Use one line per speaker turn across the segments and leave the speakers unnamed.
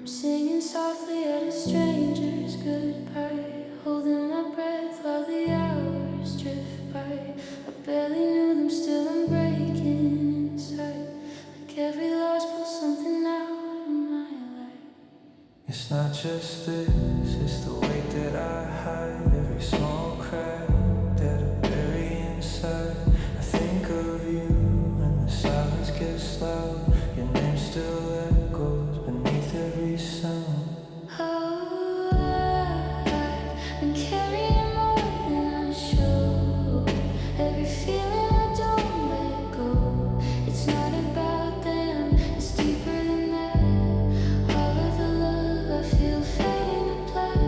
Singing softly at a stranger's goodbye, holding my breath while the hours drift by. I barely knew them, still I'm breaking inside. Like every loss pulls something out of my life.
It's not just this, it's the weight that I hide. Every small crack that I bury inside. I think of you when the silence gets loud. Your name still echoes beneath every sound.
Oh, I've been carrying more than I show. Every feeling I don't let go. It's not about them, it's deeper than that. All of the love I feel fading to black.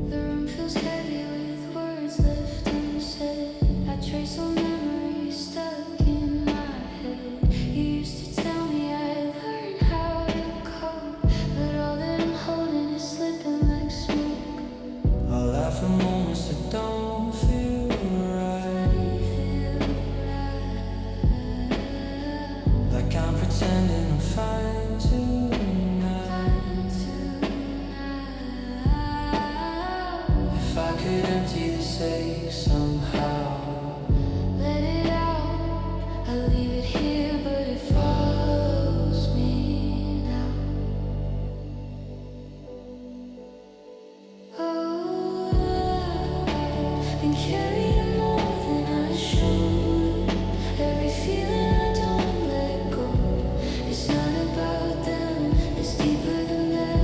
The room feels heavy with words left unsaid. I trace all memories stuck in my head. You used to tell me I'd learn how to cope, but all that I'm holding is slipping like smoke.
I'll laugh at moments that don't feel right. Like I'm pretending I'm fine tonight. If I could empty the safe somehow.
Let it out, I leave it here, but it follows me now. Oh, I've been carrying more than I should. Every feeling I don't let go. It's not about them, it's deeper than that.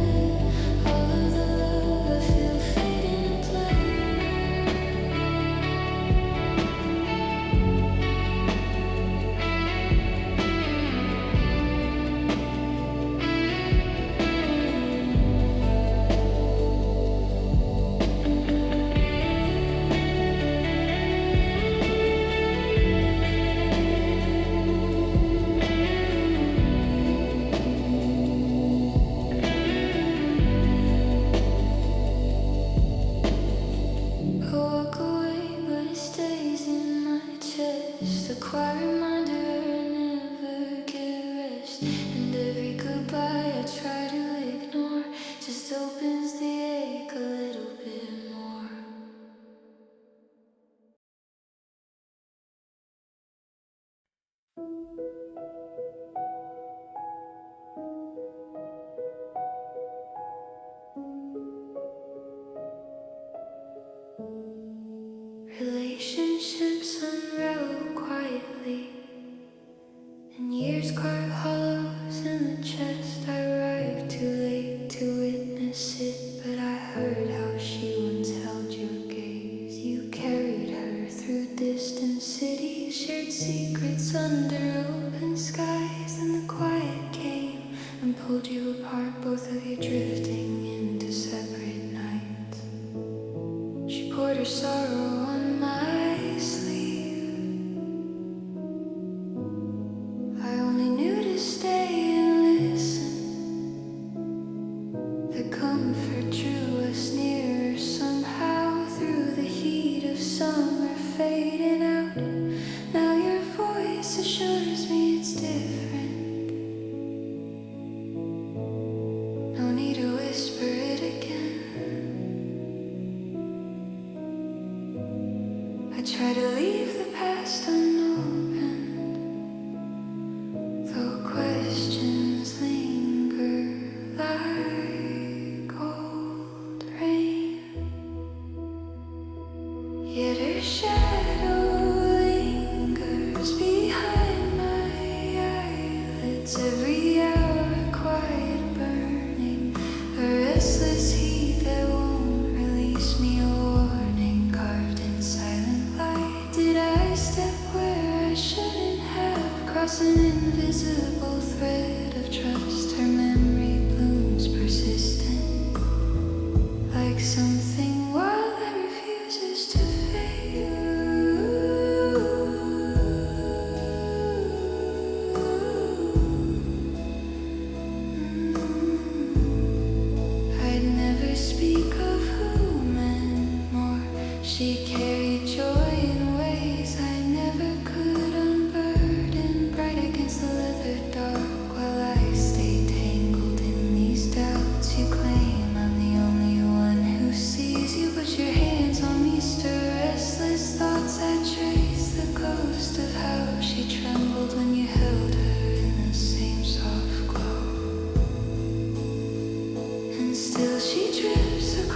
All of the love I feel fading to black. I walk away, but it stays in my chest. A quiet reminder I never get rest. And every goodbye I try to ignore just opens the ache a little bit more. Relationships unravel quietly, and years carve hollows in the chest. I arrived too late to witness it, but I heard how she once held your gaze. You carried her through distant cities, shared secrets under open skies. And the quiet came and pulled you apart, both of you drifting into separate nights. She poured her sorrow on my sleeve. I only knew to stay and listen. The comfort drew us nearer somehow, through the heat of summer fading out. Now your voice assures me it's different. No need to whisper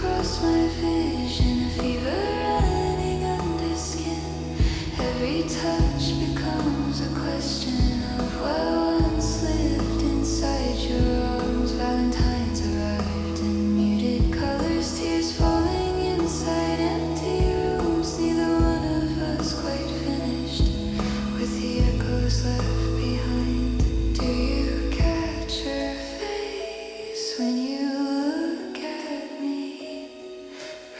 across my vision, a fever running under skin. Every touch becomes a question of what once lived inside your arms. Valentine's arrived in muted colors, tears falling inside empty rooms. Neither one of us quite finished with the echoes left behind. Do you catch her face when you look at me?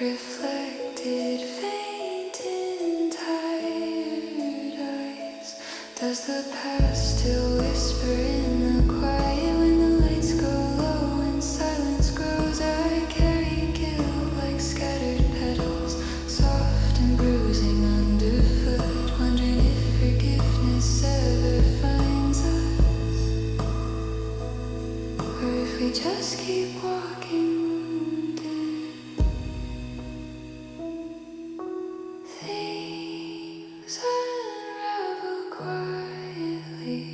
Reflected, faint in tired eyes. Does the past still whisper in the quiet when the lights go low and silence grows? I carry guilt like scattered petals, soft and bruising underfoot, wondering if forgiveness ever finds us, or if we just keep walking wounded. Things unravel quietly.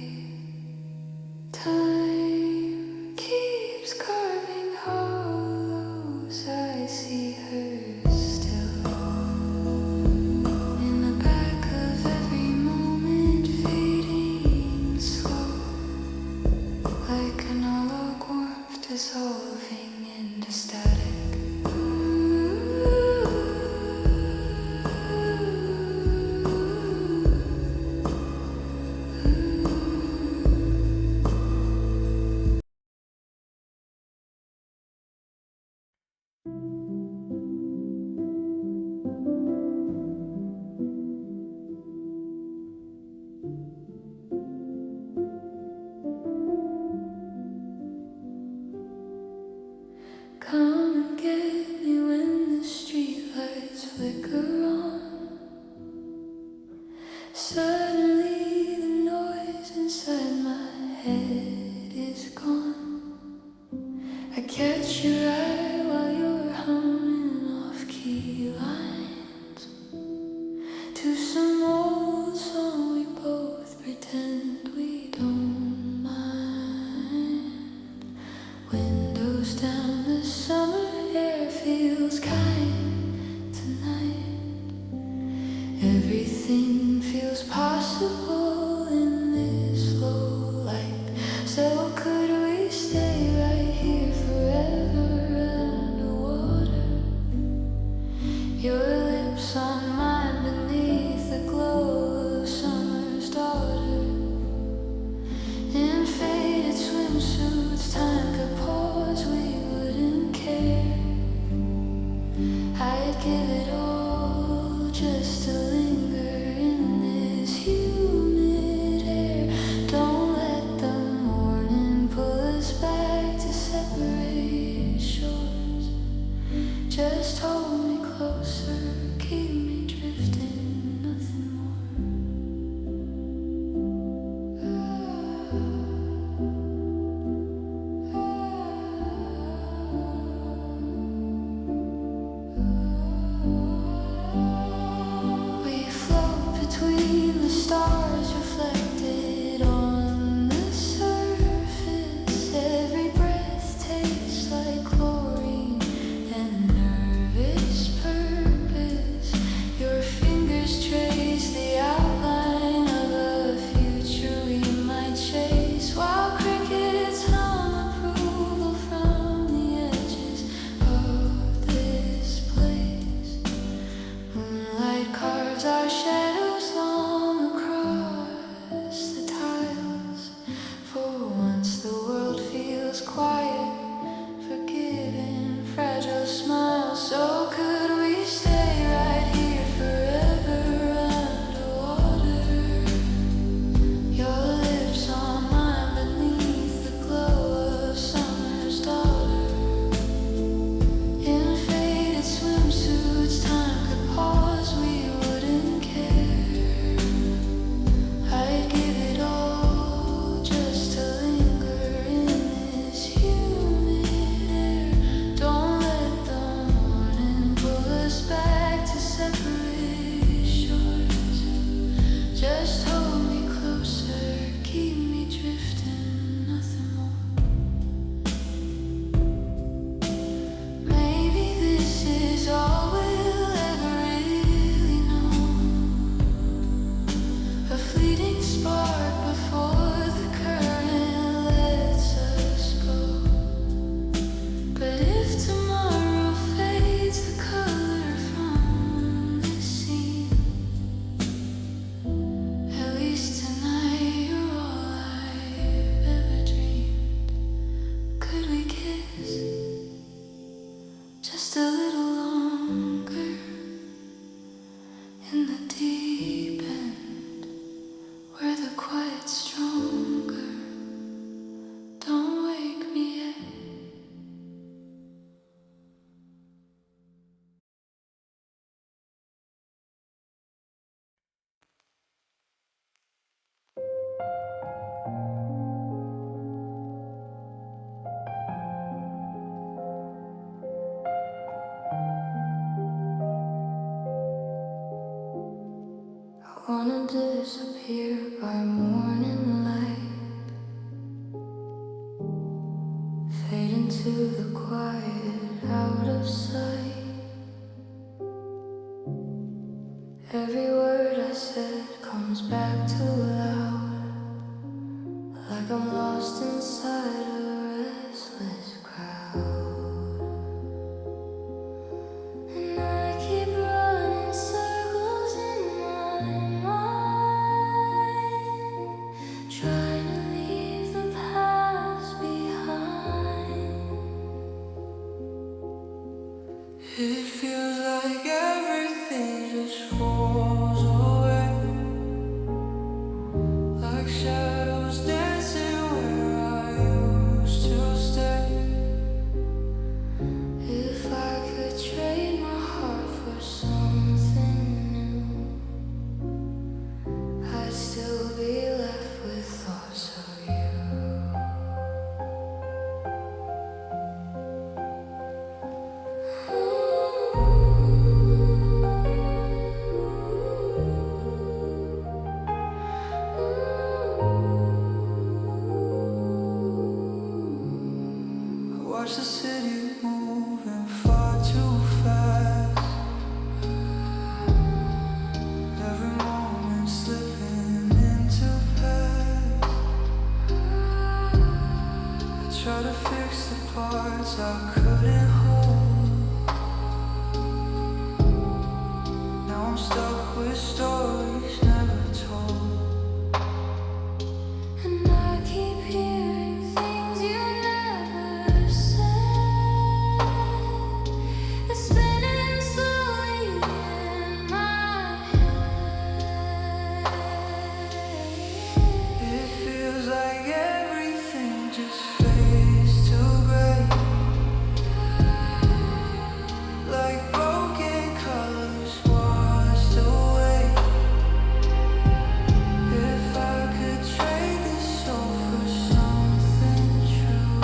Time keeps carving hollows. I see her still in the back of every moment, fading slow, like an analog warmth dissolving into static. Come and get me when the streetlights flicker on. Suddenly the noise inside my head is gone. I catch your eye while you're humming off-key lines to some old song we both pretend we don't mind. Windows down, the summer air feels kind tonight. Everything feels possible in this low light. So could we stay right here forever underwater? Your lips on mine beneath the glow of summer's daughter. In faded swimsuits, time could pause, we wouldn't care. I'd give it all just to linger in this humid air. Don't let the morning pull us back to separate shores. Just hold me closer, keep me drifting, nothing more. We float between the stars, reflected on the surface. Every breath tastes like chlorine and nervous purpose. Your fingers trace the outline of a future we might chase, while crickets hum approval from the edges of this place. Moonlight carves our shadows long across the tiles. For once the world feels quiet, forgiving, fragile smiles. So could we stay right here forever underwater? Your lips on mine beneath the glow of summer's daughter. In faded swimsuits, time could pause, we wouldn't care. I'd give it all just to linger in this humid could we kiss just a little longer in the deep end where the quiet's stronger? Don't wake me yet. I wanna disappear by morning light, fade into the quiet, out of sight. Every word I said comes back too loud, like I'm lost inside a restless crowd. And I keep running circles in my mind, trying to leave the past behind.
It feels like everything just falls away, like shadows dancing where I used to stay.
If I could trade my heart for something new, I'd still be left with thoughts of you.
I watch the city moving far too fast, every moment slipping into past. I try to fix the parts I couldn't hold. Now I'm stuck with stories never told.
And I keep hearing things you never said. It's spinning slowly in my head.
It feels like everything just fades to gray, like broken colors washed away. If I could trade this soul for something true,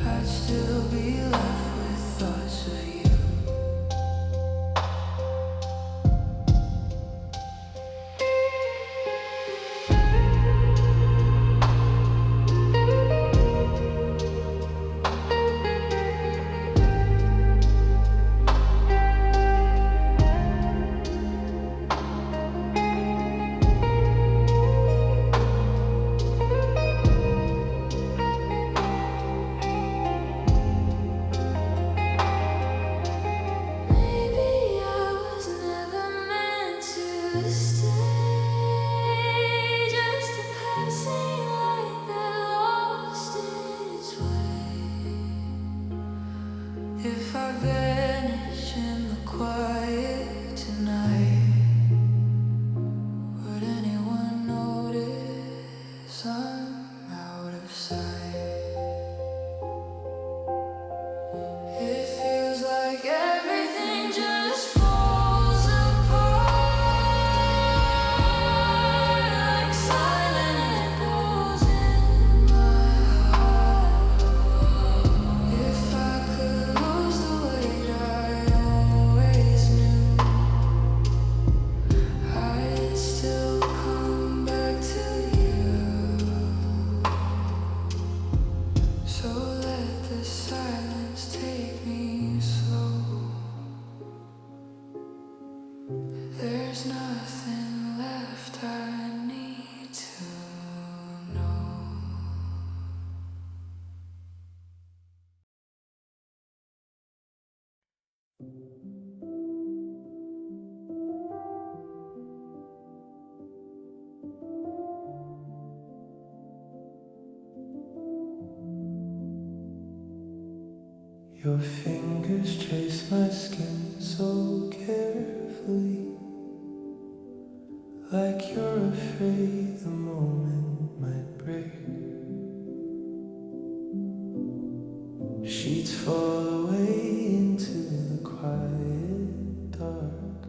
I'd still be left with thoughts of you.
Maybe I was never meant to stay, just a passing light that lost its way.
If I vanish in the quiet tonight, would anyone notice I'm out of sight? It feels like everything just falls apart, like silent echoes in my heart. If I could lose the way Your fingers trace my skin so carefully, like you're afraid the moment might break. Sheets fall away into the quiet dark.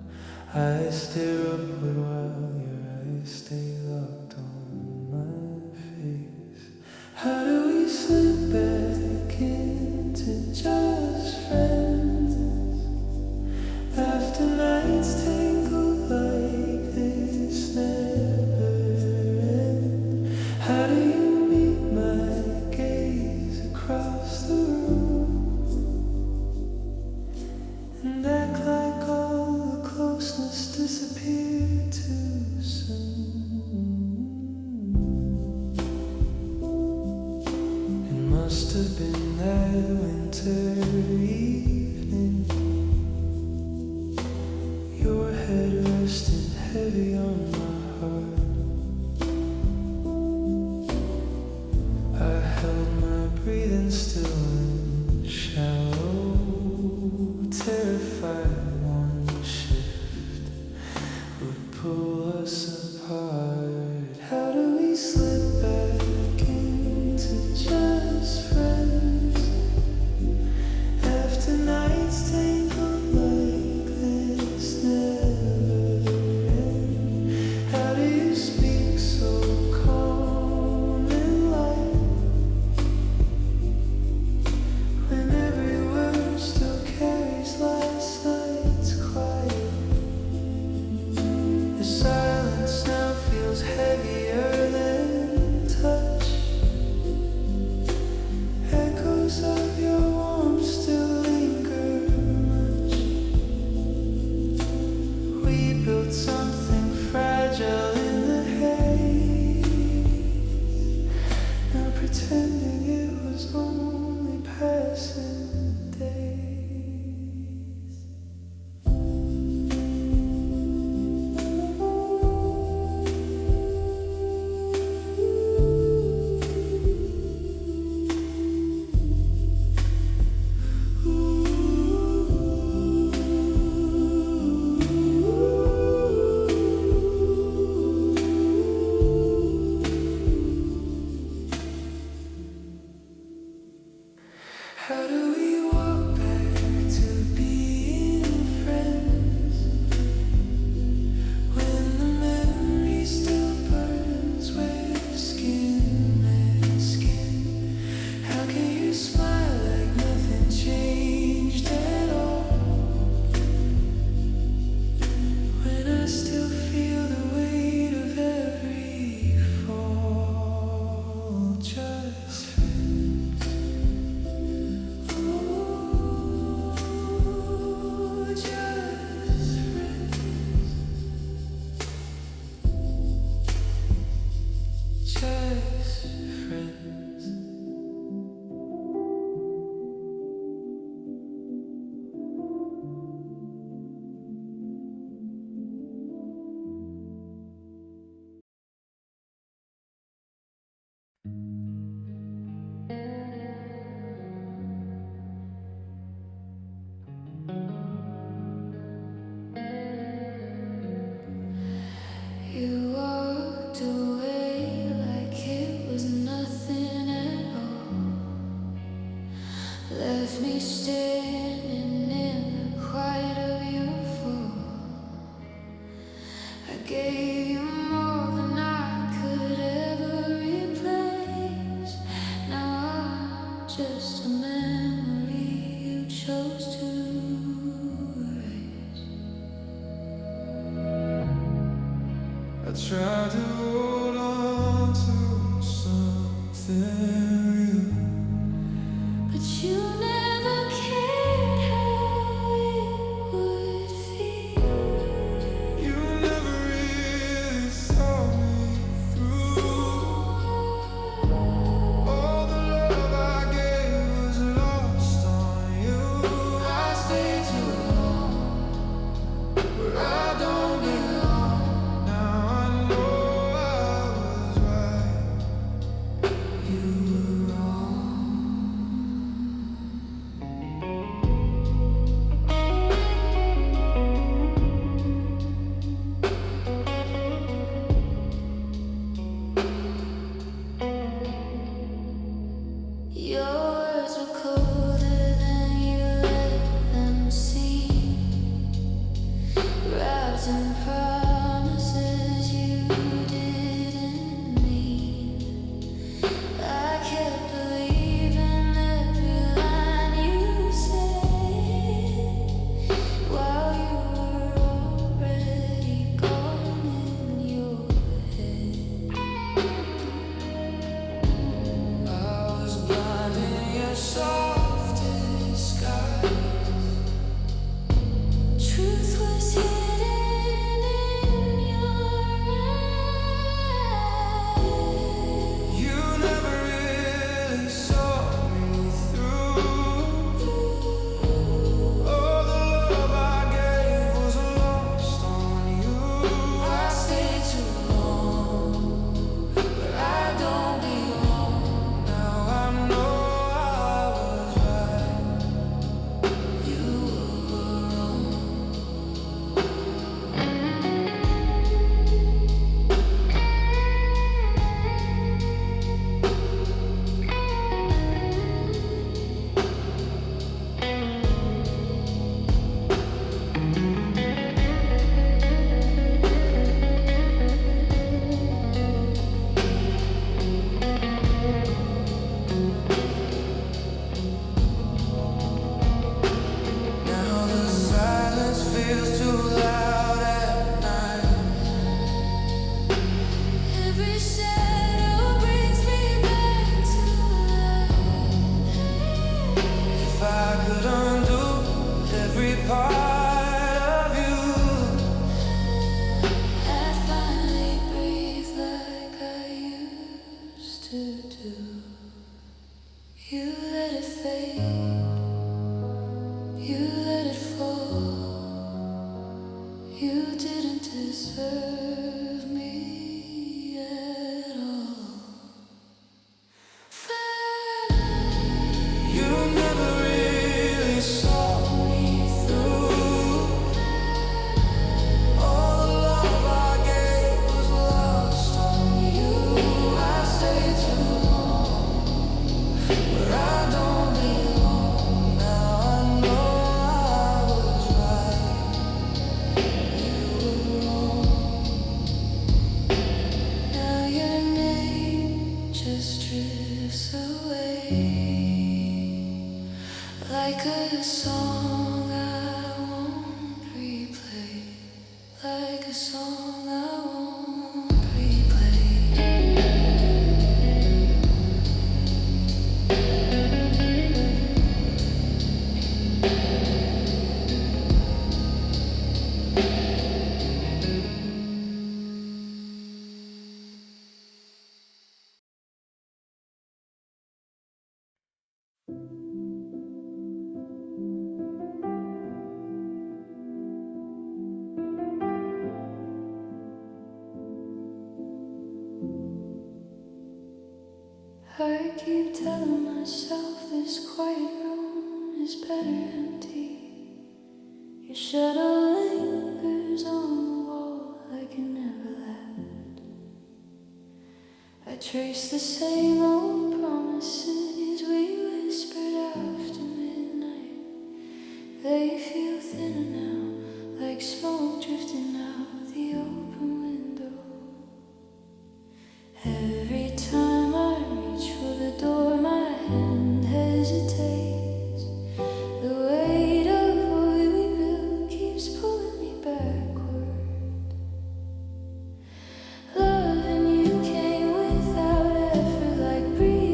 I stare upward while your eyes stay locked on my face. How do we slip back into just friends after nights tangled like this never end? How do you meet my gaze across the room and act like all the closeness disappeared too soon? It must have been that winter evening, your head resting heavy on my heart. I held my breathing still and shallow, terrified one shift would pull us apart. How do we slip back into just friends after nights tangled like this never end? How do you speak so calm and light when every word still carries last night's quiet? The silence now feels heavier than touch. Echoes of your warmth still linger much. We built something fragile in the haze, now pretending it was only passing days. How do we walk back to being friends when the memory still burns with skin and skin? How can you smile like nothing changed at all when I still feel the weight of every fall? Just friends.
You walked away like it was nothing at all. Left me standing in the quiet of your fall. I gave you more than I could ever replace. Now I'm just a memory you chose to erase.
I tried to hold on to something real,
But you never cared how it would feel.
you never really saw me through. All the love I gave was
Your words were colder than you let them seem, wrapped in promises you didn't mean. I kept believing every line you said, while you were already gone in your head. I was blind in your softest skies. Truth was hidden in your eyes. You never really saw me through. All the love I gave was lost on you. I stayed too long, but I don't belong. Now I know I was right. You were wrong. Now the silence feels too loud at night. Every shadow brings me back to life. If I could undo every part of you, I'd finally breathe like I used to do. You let it fade, you let it fall. You didn't deserve me at all. You never really saw me through. All the love I gave was lost on you. I stayed too long, but I don't belong. Now I know I was right. You were wrong. Now your name just drifts away, like a song I won't replay, like a song I won't replay. I keep telling myself this quiet room is better empty. Your shadow lingers on the wall like it never left. I trace the same old promises we whispered after midnight. They feel thinner now, like smoke drifting out the open window. Every time I reach for the door, my hand hesitates. The weight of what we built keeps pulling me backward. Loving you came without effort, like breathing.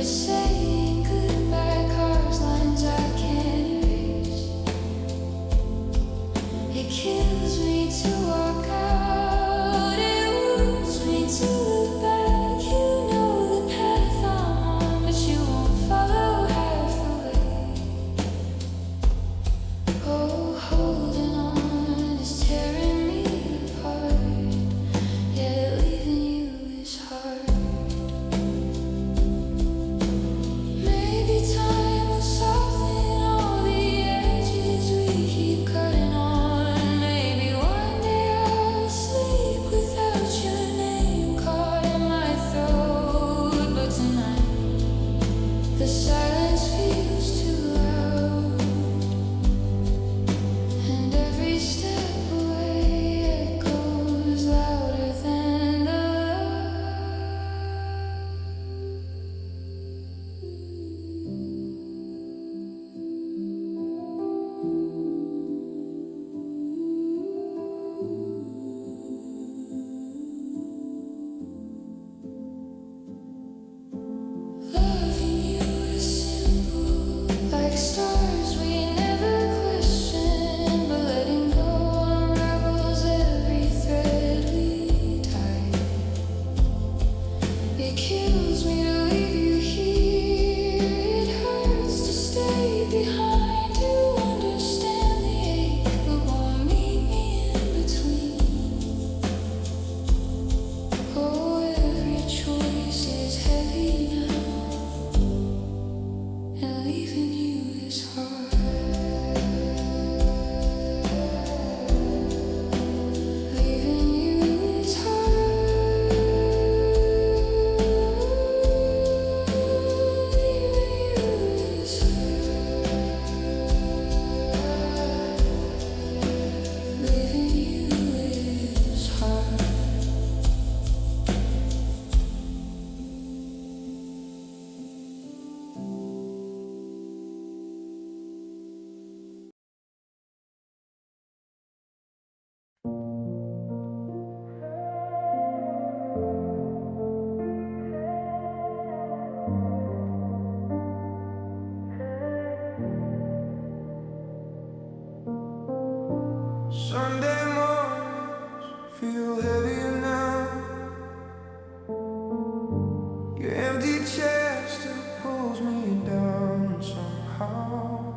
saying goodbye, cars, lines I can't erase. It kills me to walk out, it wounds me to look back. You know the path I'm on, but you won't follow half the way. Oh, holding on is tearing me apart, yeah, leaving you is hard. Maybe time will soften all the edges we keep cutting on. Maybe one day I'll sleep without your name caught in my throat. But tonight, the silence feels too loud, and every step away echoes louder than the loving you is simple, like stars we never question, but letting go unravels every thread we tie. It kills me to leave you here, it hurts to stay behind, to understand the ache, but won't meet me in between. Oh, every choice is heavy now, and leaving you is hard. Leaving you is hard. Leaving you is hard. Leaving you is hard.
Sunday mornings feel heavier now. Your empty chair still pulls me down somehow.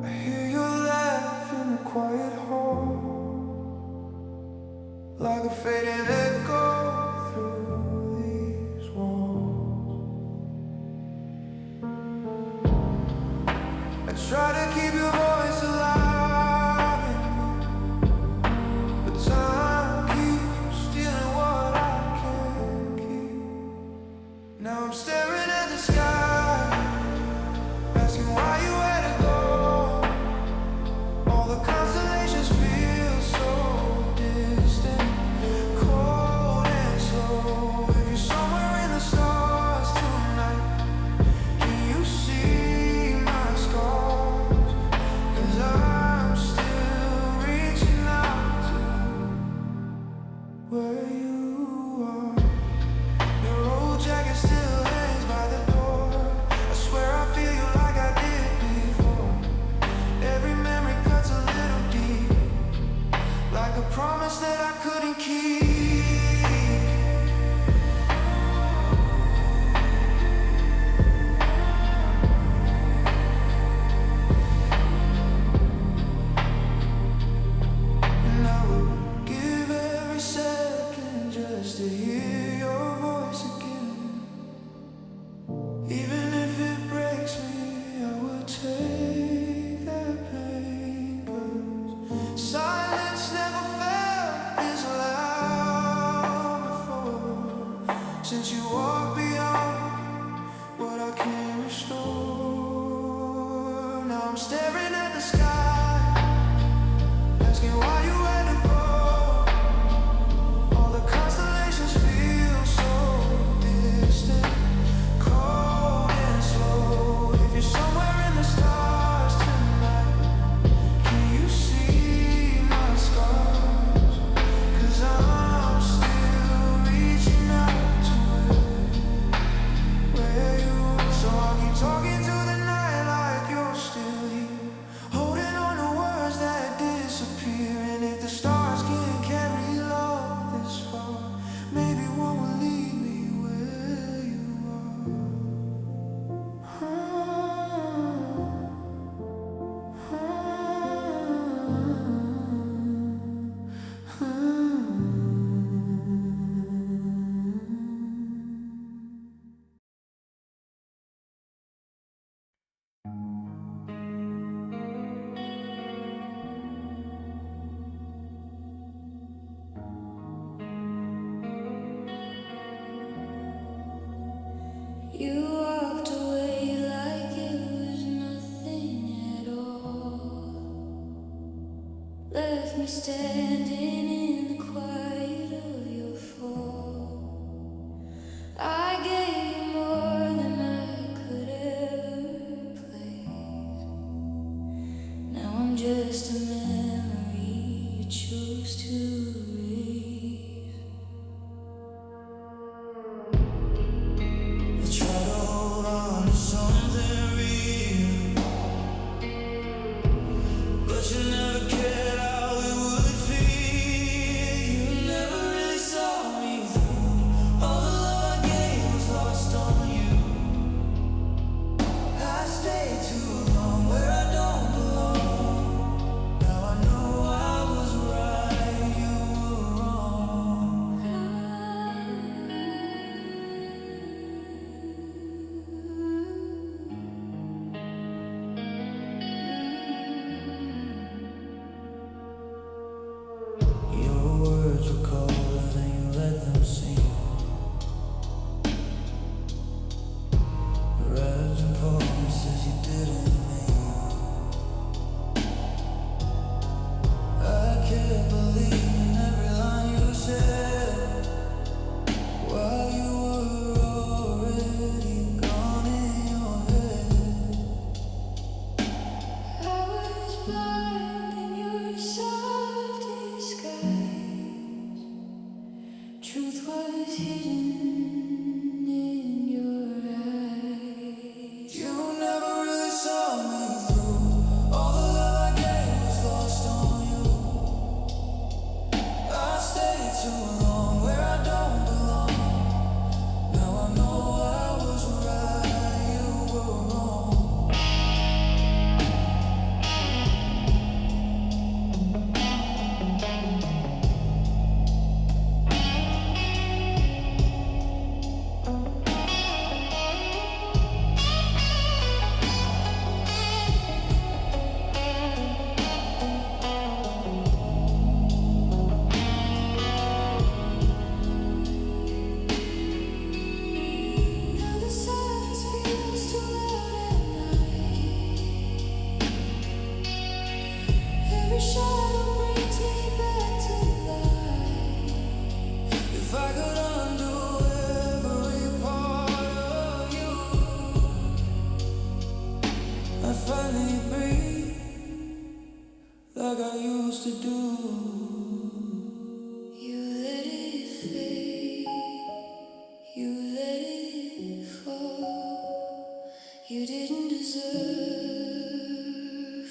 I hear your laugh in the quiet hall, like a fading echo through these walls. I try to keep your voice alive in me, but time keeps stealing what I can't keep. Now I'm staring at the sky, asking why you had to go. All the constellations feel so distant, cold and slow. If you're somewhere in the stars tonight, can you see my scars? 'Cause I'm still reaching out to where you are. Your old jacket still hangs by the door. I swear I feel you like I did before. Every memory cuts a little deep, like a promise that I couldn't keep. And I would give every second just to hear your voice again. Even if it breaks me, I would take that pain. 'Cause silence never felt this loud before. Since you walked beyond what I can restore. Now I'm staring at the sky, asking why you had to go. All the constellations feel so distant, cold and slow. If you're somewhere in the stars tonight, can you see my scars? 'Cause I'm still reaching out to it.
standing in the quiet of your fall. I gave you more than I could ever place. Now I'm just a memory you choose to erase. I try to hold on to something real, but you never cared how it would feel. You never really saw me through. All the love I gave was lost on you. I stayed too long where I don't belong. Now I know I was right, you were wrong. Your words were colder than you let them seem. Reverb and promises you didn't mean. I can't believe in every line you said, while you were already gone in your head. I was blind in your soft disguise. Truth was hidden in your eyes. You never really saw me through. All the love I gave was lost on you. I stayed too long where I don't belong. Now I know I was right, you were wrong. Now the silence feels too loud at night. Every shadow brings me back to life. If I could undo every part of you, I'd finally breathe like I used to do. You let it fade, you let it fall. You didn't deserve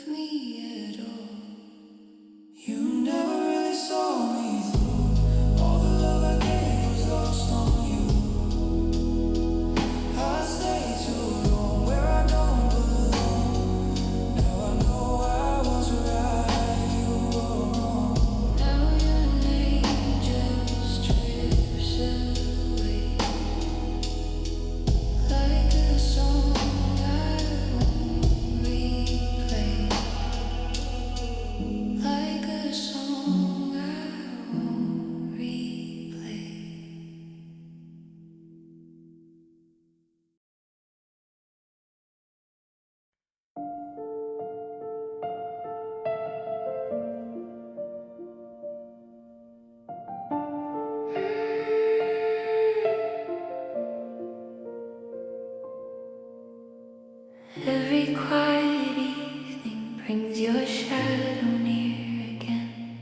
me at all. You never really saw me through. All the love I gave was lost on you. I stayed too long where I don't belong. Now I know I was right, you were wrong. Now your name just drifts away, like a song I won't replay, like a song I won't replay. Every quiet evening brings your shadow near again.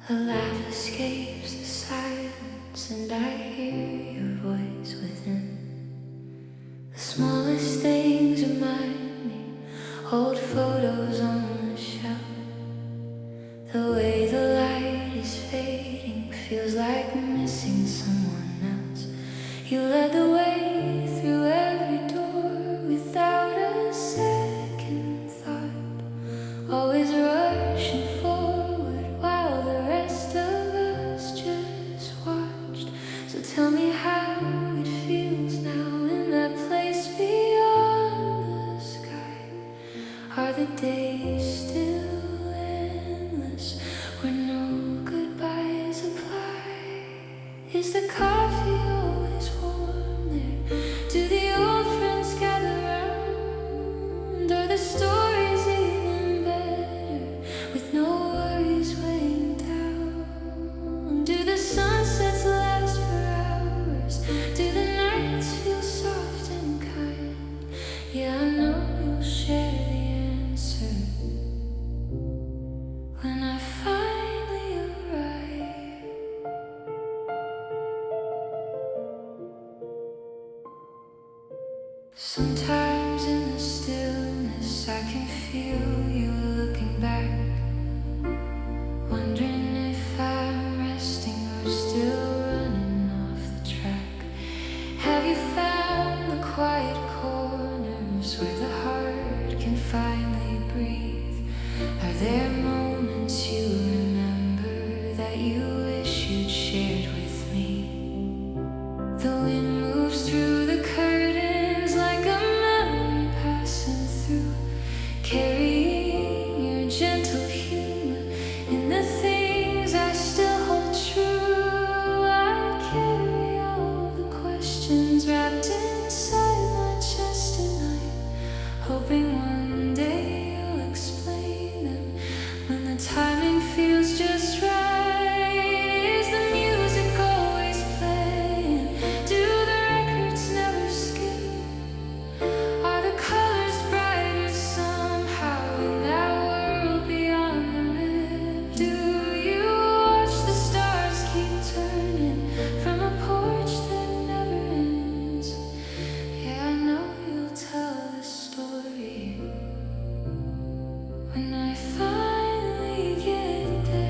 A laugh escapes the silence, and I hear your voice within. The smallest things remind me, old photos on the shelf. The way the light is fading feels like missing someone else. You led the way through every door without a second thought, always rushing forward while the rest of us just watched. So tell me how it feels now in that place beyond the sky. Are the days still endless where no goodbyes apply? Is the coffee always warm there? Do the old friends gather round? Are the stories even better with no worries Sometimes in the stillness I can feel you looking back, wondering if I'm resting or still running off the track. Have you found the quiet corners where the heart can finally breathe? Are there moments you remember that you wish you'd shared with me? The wind moves through the curtains like a memory passing through, carrying your gentle humor in the things I still hold true. I carry all the questions wrapped inside my chest at night, hoping one day you'll explain them when the timing feels just right. Is the music always playing? Do the records never skip? Are the colors brighter somehow in that world beyond the rip? Do you watch the stars keep turning from a porch that never ends? Yeah, I know you'll tell the story when I finally get there.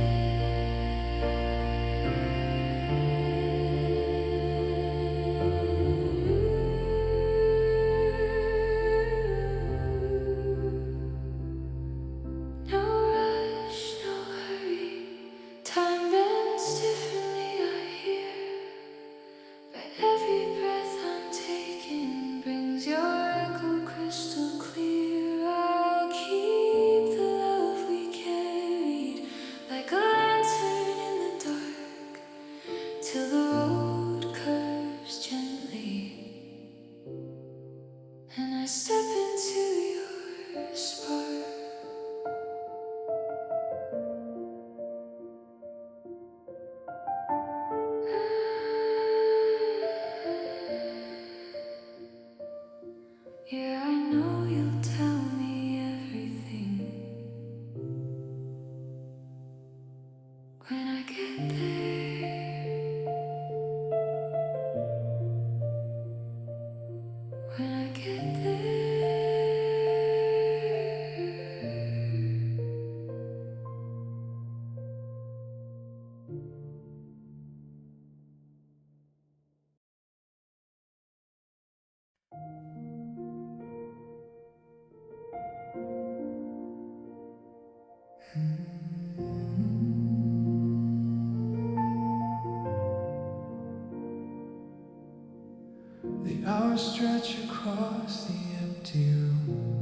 No rush, no hurry. Time bends differently, I hear. But every breath I'm taking brings your echo crystal clear. I'll keep the love we carried like a lantern in the dark till the road curves gently and I step into your spark. Yeah, I know you'll tell me everything when I get there. When I get there.
The hours stretch across the empty room.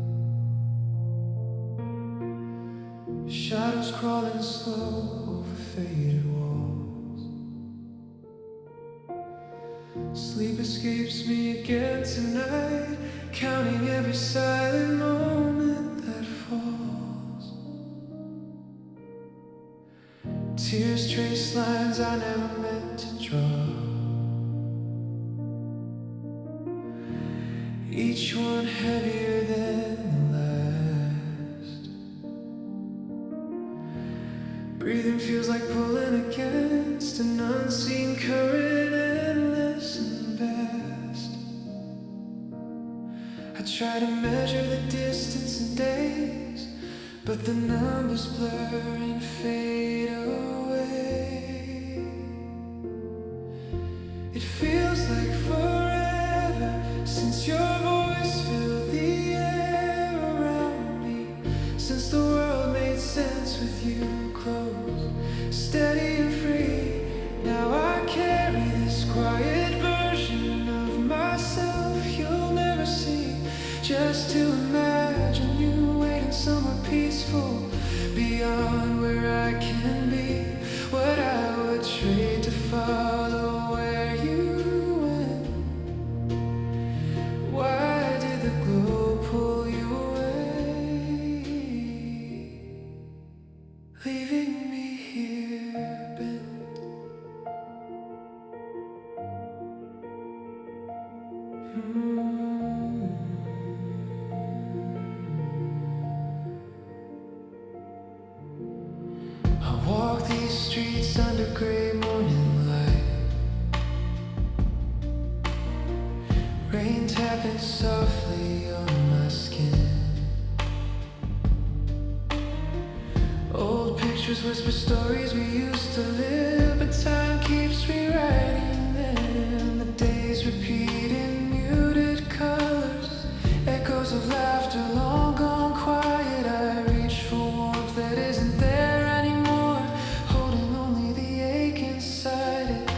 Shadows crawling slow over faded walls. Sleep escapes me again tonight, counting every silent moment that falls. Tears trace lines I never meant to draw. Each one heavier than the last. Breathing feels like pulling against an unseen current, endless and vast. I try to measure the distance in days, but the numbers blur and fade away. It feels like forever since your voice filled the air around me, since the world made sense with you close, steady and free. Now I carry this quiet version of myself you'll never see, just to imagine you waiting somewhere peaceful, beyond where I can be, what I would trade to follow where you went. Why did the glow pull you away, leaving me here bent? I walk these streets under gray morning light, Pictures whisper stories we used to live, but time keeps rewriting them. The days repeat in muted colors, echoes of laughter long gone quiet. I reach for warmth that isn't there anymore, holding only the ache inside it.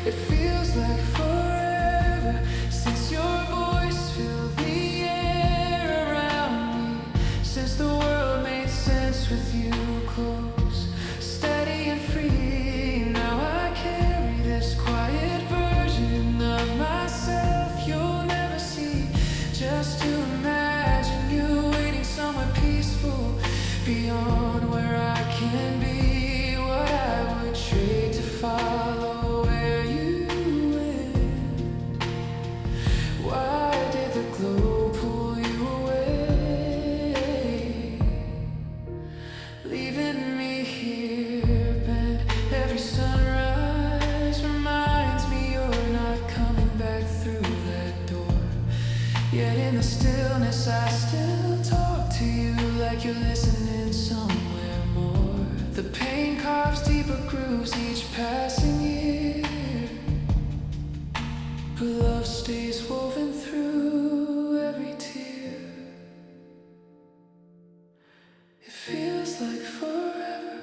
It feels like forever since your voice filled the air around me, since the world made sense with you close, steady and free. Now I carry this quiet version of myself you'll never see, just to imagine you waiting somewhere peaceful, beyond where I can be. What I would trade to follow where you went. Why did the glow pull you away, leaving me here bent? Every sunrise reminds me you're not coming back through that door. Yet in the stillness I still talk to you like you're listening somewhere more. The pain carves deeper grooves each passing year, but love stays woven through every tear. It feels like forever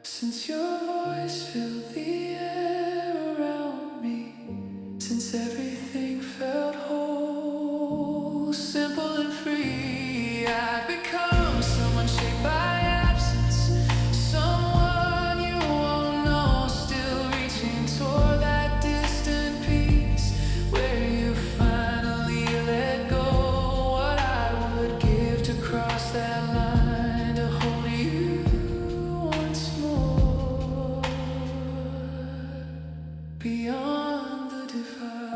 since your voice filled the air around me, since everything felt whole, simple and free. I've become someone shaped by absence, someone you won't know, still reaching toward that distant peace where you finally let go. What I would give to cross that line, to hold you once more, beyond the divide.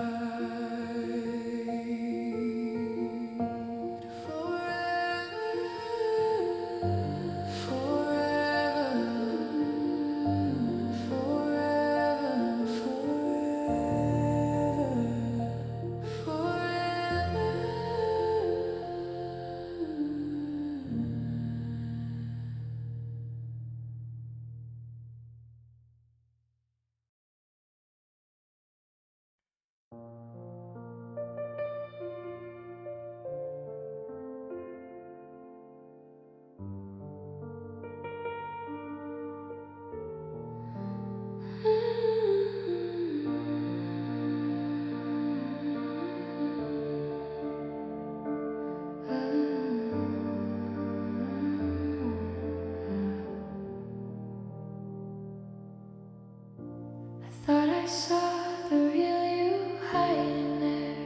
Thought I saw the real you hiding there.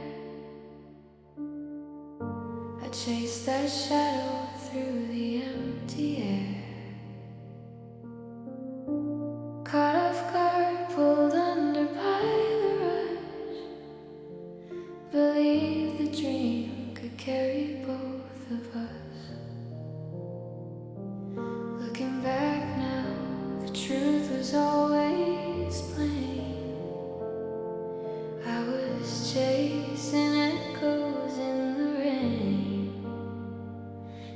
I chased that shadow through the empty air. Caught off guard, pulled under by the rush. Believed the dream could carry both of us. Looking back now, the truth was always plain. I was chasing echoes in the rain.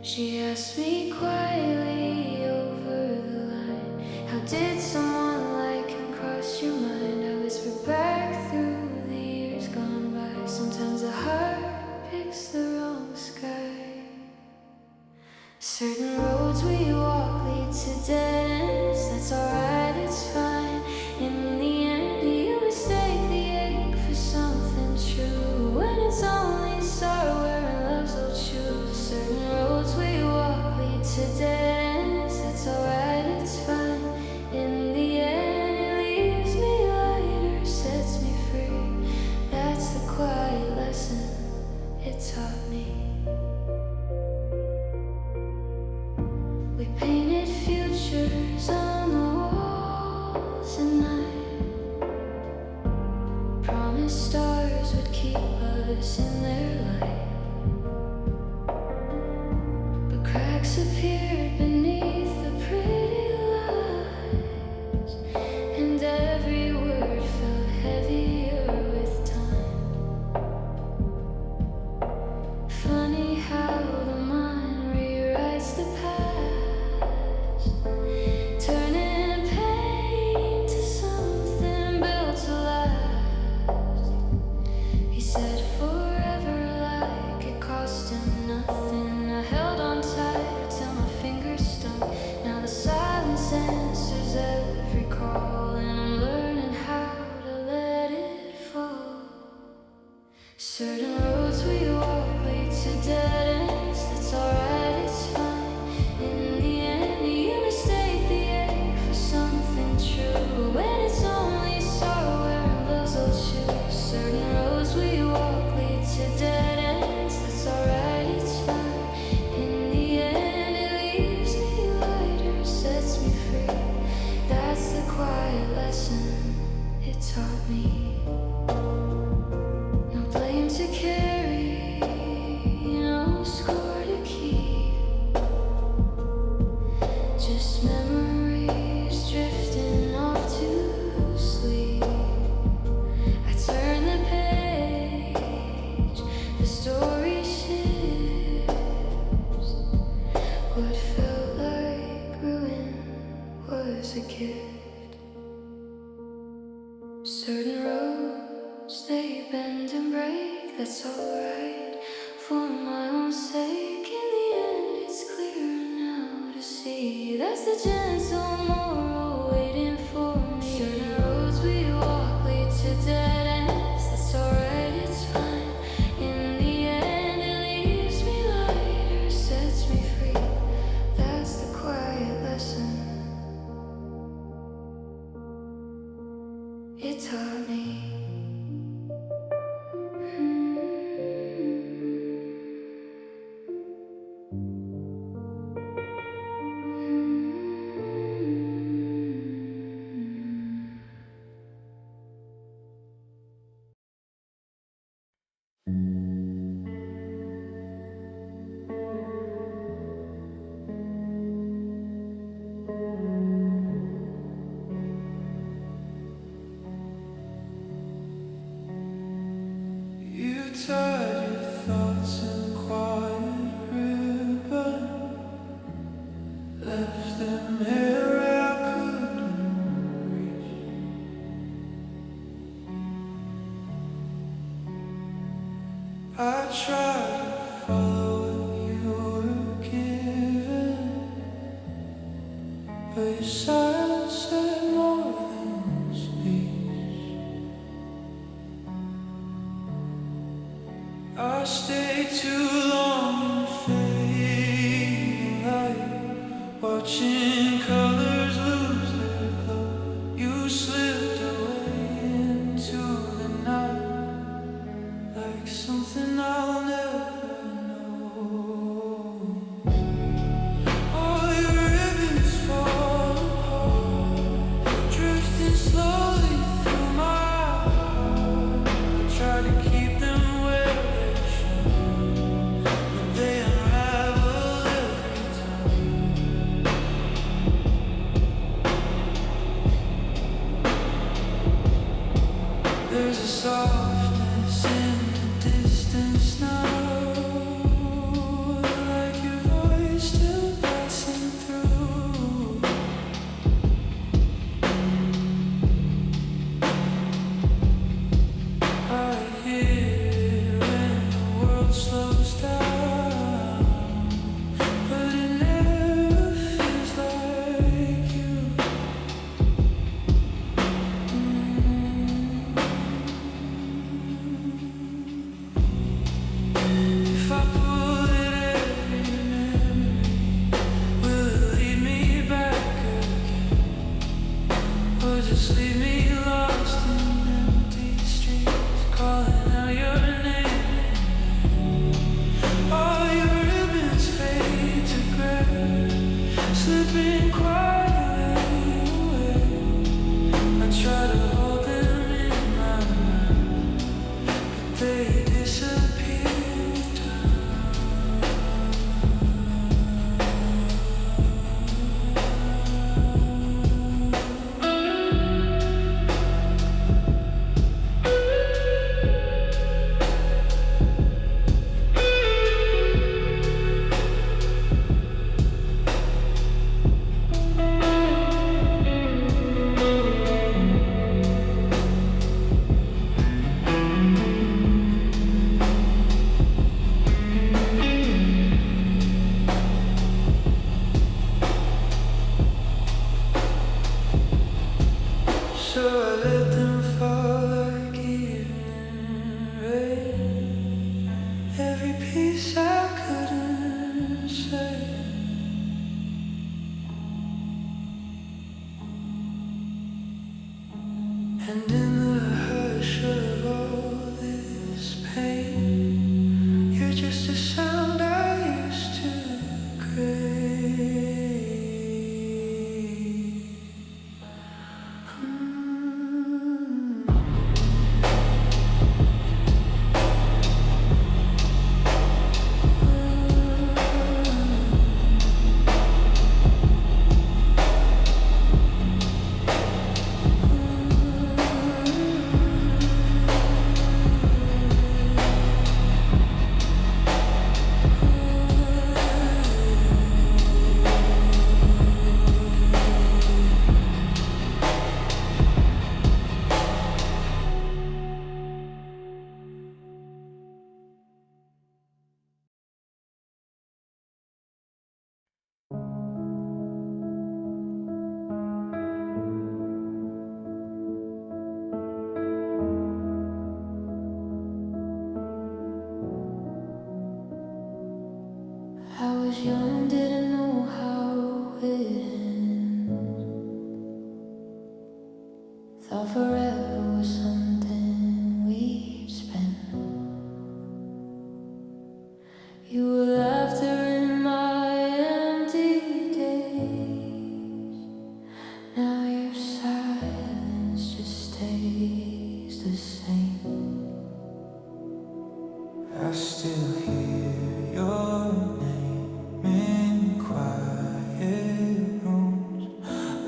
She asked me quietly over the line, how did someone like him cross your mind? I whispered back through the years gone by, sometimes a heart picks the wrong sky. Certain roads we walk lead to dead ends, that's alright, it's fine. In the end you mistake the ache for something true, when it's only sorrow and love's all true. Certain roads we walk lead to dead ends, that's alright, it's fine. In the end it leaves me lighter, sets me free. That's the quiet lesson it taught me. There's a gentle moral waiting for me. Certain roads we walk lead to dead ends. That's alright, it's fine. In the end, it leaves me lighter, sets me free. That's the quiet lesson it taught me.
You tied your thoughts in quiet ribbon, left them here where I couldn't reach. I tried to follow what you were given, but your silence said more than speech. I stayed too long in fading light, watching colors lose their glow. You slipped away into the night, like something I'll never know. All your ribbons fall apart, drifting slowly through my heart. I tried to keep them where they should, but they unravel every time. There's a softness in the distance now, like your voice still passing through. I hear when the world slows down, but it never feels like you. If I pull at every memory, will it lead me back again, or just leave me lost in empty streets, calling out your name? All your ribbons fade to gray, slipping quietly away. I try to hold them in my mind, but they disappear. So I let them fall like evening rain, every piece I couldn't say. And in the hush of all this pain, you're just a sound I used to crave.
You were laughter in my empty days. Now your silence just stays the same.
I still hear your name in quiet rooms,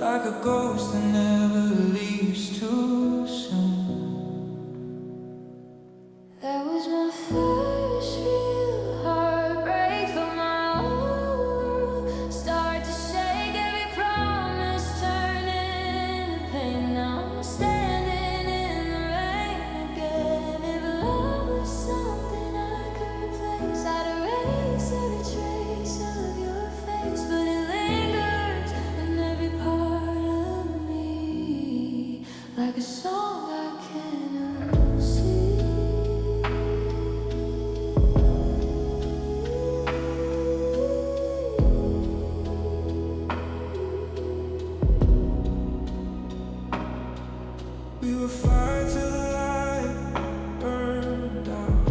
like a ghost that never leaves too soon.
That was my first real heartbreak for my whole world. Start to shake, every promise turning to pain. Now I'm standing in the rain again. If love was something I could replace, I'd erase every trace of your face. But it lingers in every part of me, like a song I cannot see.
We were fire till the light burned out.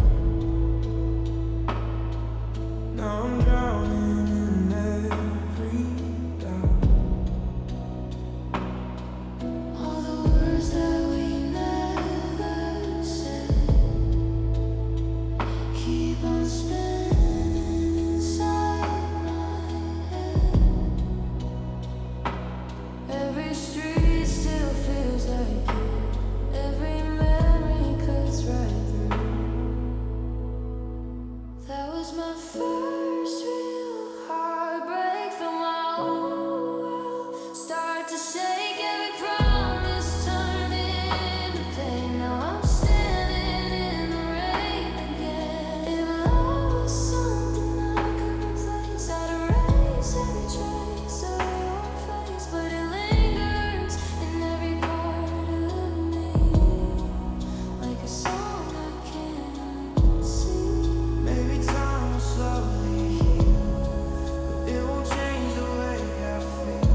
Now I'm drowning in every doubt.
All the words that we never said keep on spinning inside my head. Every street still feels like you. Every memory cuts right through. That was my first real heartbreak for my whole world. Start to shake, every promise turned into pain. Now I'm standing in the rain again. If love was something I could replace, I'd erase every trace of your face. But it lingers in every part of me, like a song I cannot see.
Maybe time will slowly heal, but it won't change the way I feel.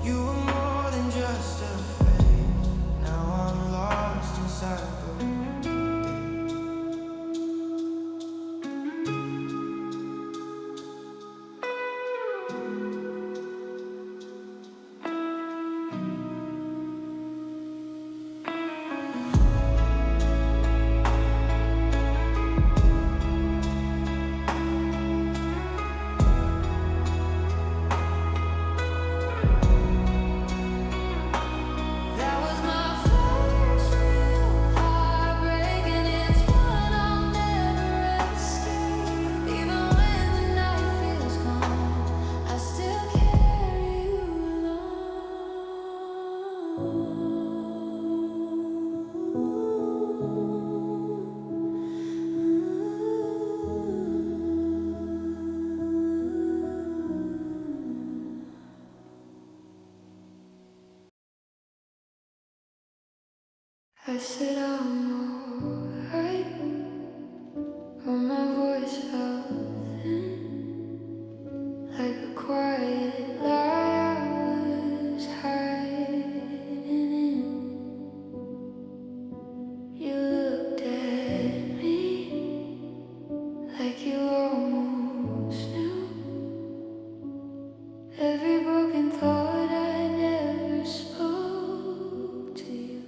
You were more than just a phase. Now I'm lost inside the day.
That was my first real heartbreak, and it's one I'll never escape. Even when the night feels gone, I still carry you along. I said I'm alright, but my voice felt thin, like a quiet lie I was hiding in. You looked at me like you almost knew every broken thought I never spoke to you.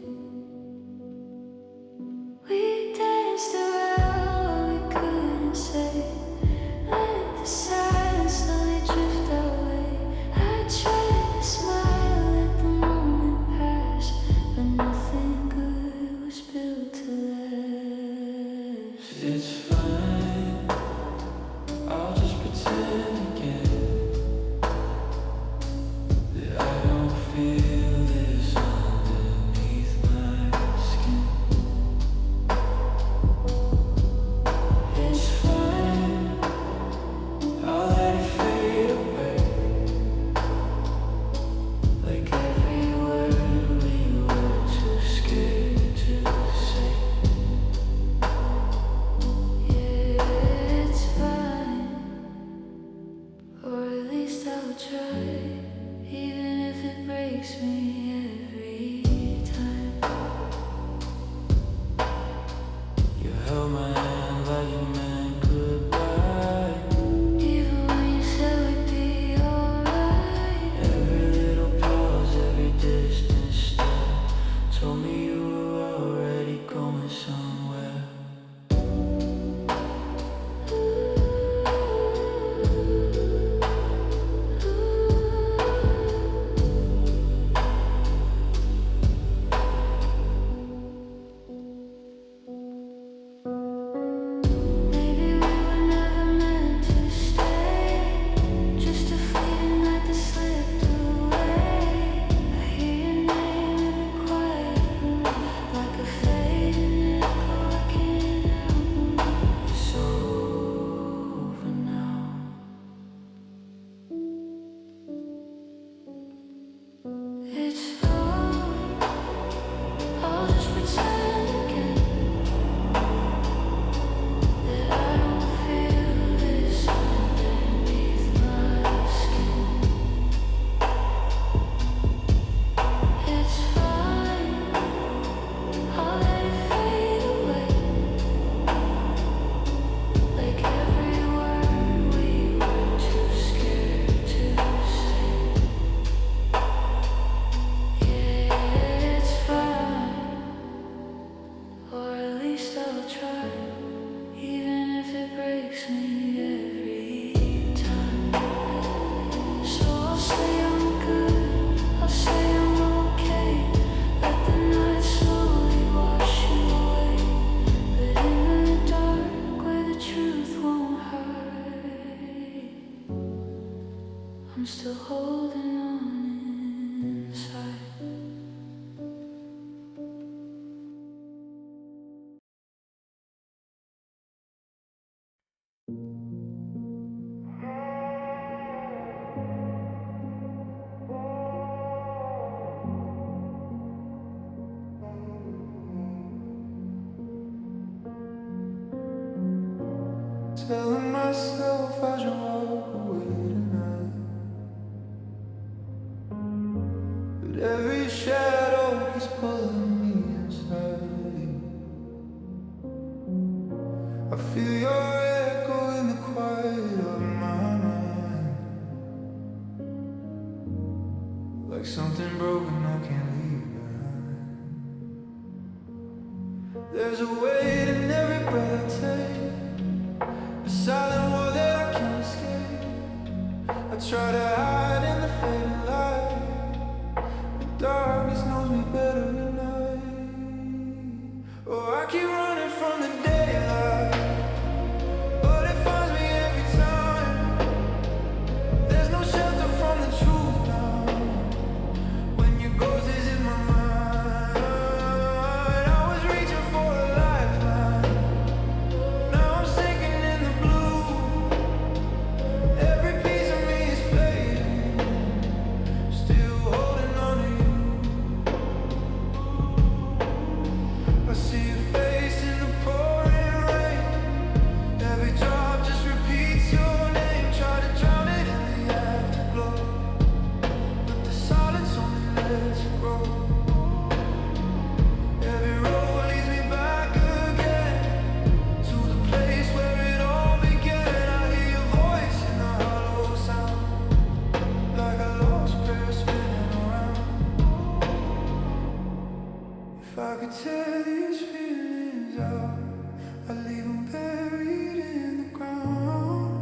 I'm still holding on inside.
Telling myself I should walk away tonight, but every shadow keeps pulling me inside. I feel your echo in the quiet of my mind, like something broken I can't leave behind. There's a weight in every breath I take, a silent war that I can't escape. I try to hide in the fading light, but darkness knows me better than night. Oh, I keep running from the daylight, but it finds me every time. There's no shelter from the truth now, when your ghost is in my mind. I was reaching for a lifeline, now I'm sinking in the blue. Every piece of me is fading, still holding on to you. I see your face in the pouring rain, every drop just repeats your name. Try to drown it in the afterglow, but the silence only lets it grow. Every road leads me back again, to the place where it all began. I hear your voice in the hollow sound, like a lost prayer spinning around. If I could tear these feelings out, I'd leave them buried in the ground,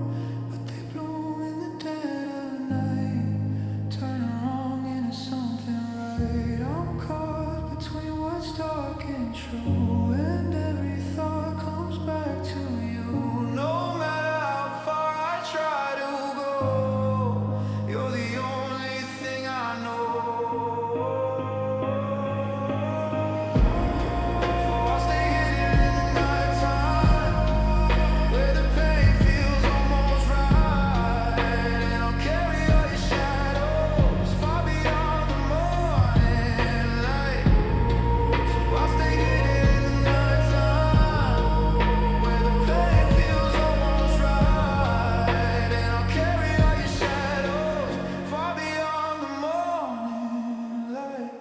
but they bloom in the dead of night, turning wrong into something right. I'm caught between what's dark and true, and every thought comes back to you. No matter how far I try to go, you're the only thing I know. So I'll stay hidden in the nighttime, where the pain feels almost right, and I'll carry all your shadows far beyond the morning light. So I'll stay hidden in the nighttime, where the pain feels almost right, and I'll carry all your shadows far beyond the morning light.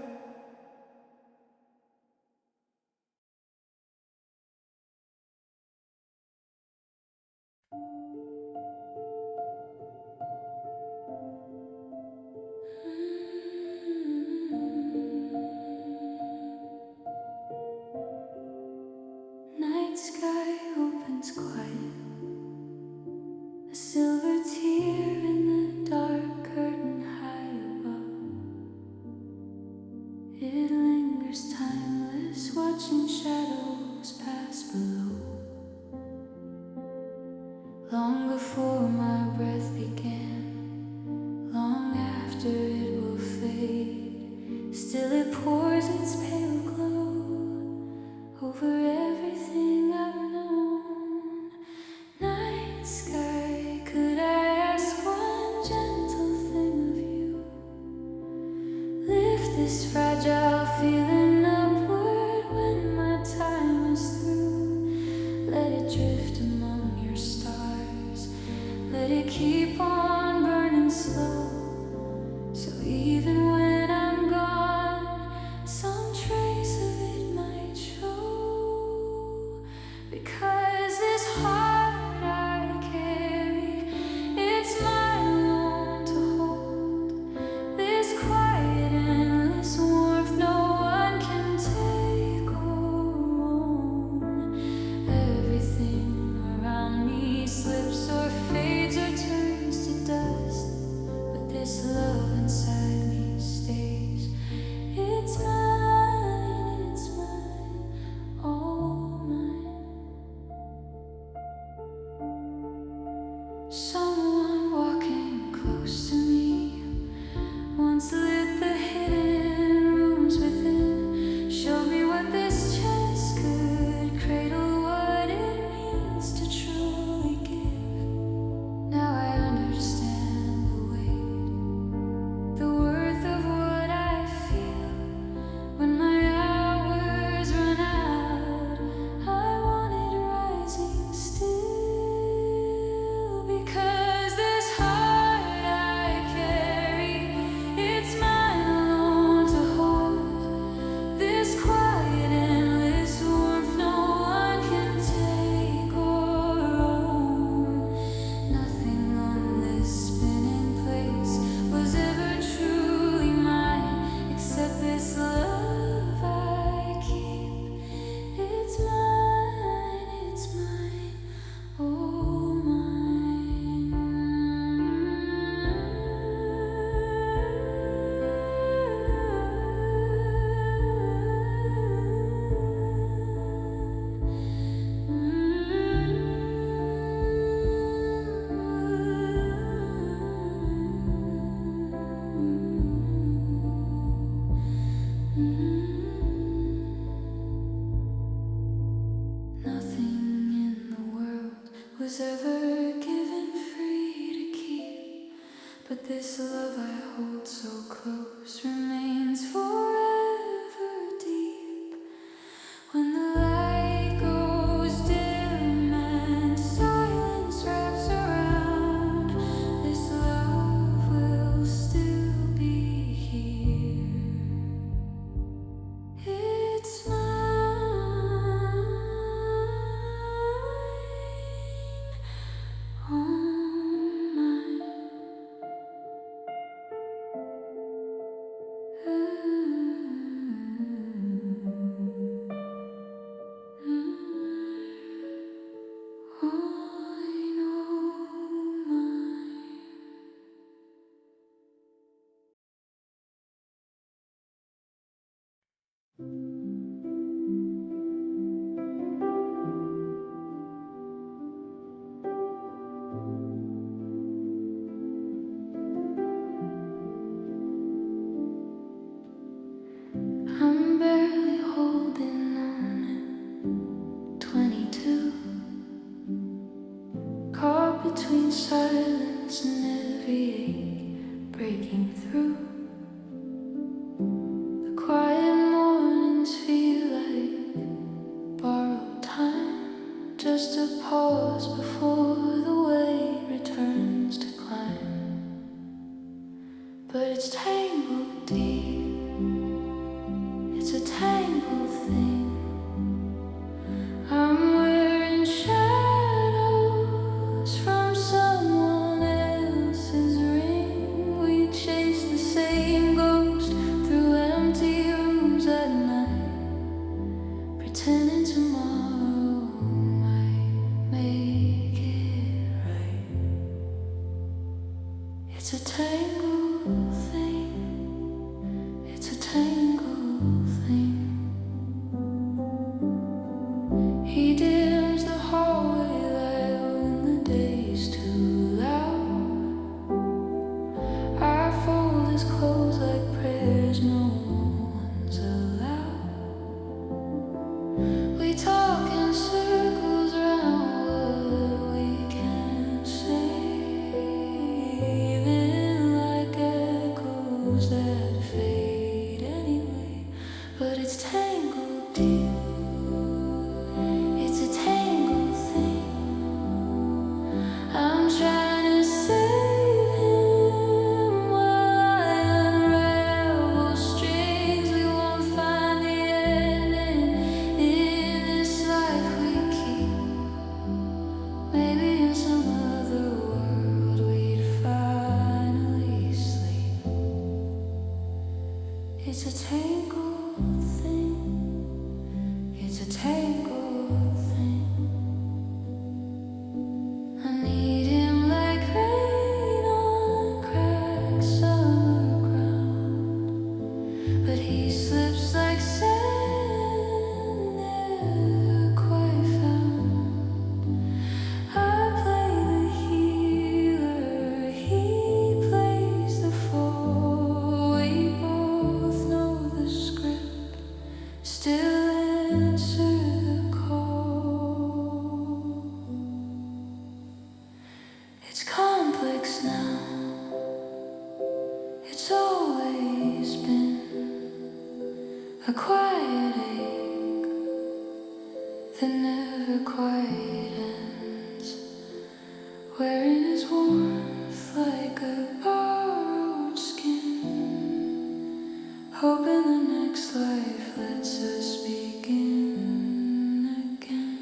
Night sky opens quiet, a silver tear in the dark curtain high above. It lingers timeless, watching shadows pass below. Long before my breath began, long after it will fade, still it pours its pale glow over everything I've known. Night sky, could I ask one gentle thing of you? Lift this fragile feeling upward when my time is through. Let it drift among your stars, let it keep on burning slow, so even when I'm gone, some trace of it might show. Because this heart I carry, it's mine alone to hold. This quiet, endless warmth no one can take or own. Everything around me slips or fades or turns to dust, but this love inside me stays. It's mine, all mine. Someone walking close to me, But this love I hold so close remains forever deep. When the light goes dim and silence wraps around, this love will still be here. It's mine. All mine. I'm barely holding on at 22, caught between silence and every ache breaking through. The quiet mornings feel like borrowed time, just a pause before the weight returns to climb. But it's tangled deep. It's a tangled thing. I'm wearing shadows from someone else's ring. We chase the same ghost through empty rooms at night, pretending tomorrow might make it right. It's a tangled thing. It's a tangled thing. He dims the hallway light when the day's too loud. I fold his clothes like prayers no one's allowed. We talk in circles around what we can't say, even like echoes that fade anyway. But it's tangled deep. It's a tangled thing. I'm trying to save him while I unravel strings. We won't find the ending in this life we keep. Maybe in some other world we'd finally sleep. It's a tangled thing. It's a tangled thing. I need him like rain on cracked summer ground, but he slips like sand, never quite found. I play the healer, he plays the fool. We both know the script, still answer the call. It's complex now, it's always been a quiet ache that never quite ends, wearing his warmth like a borrowed skin, hoping the next life lets us begin again.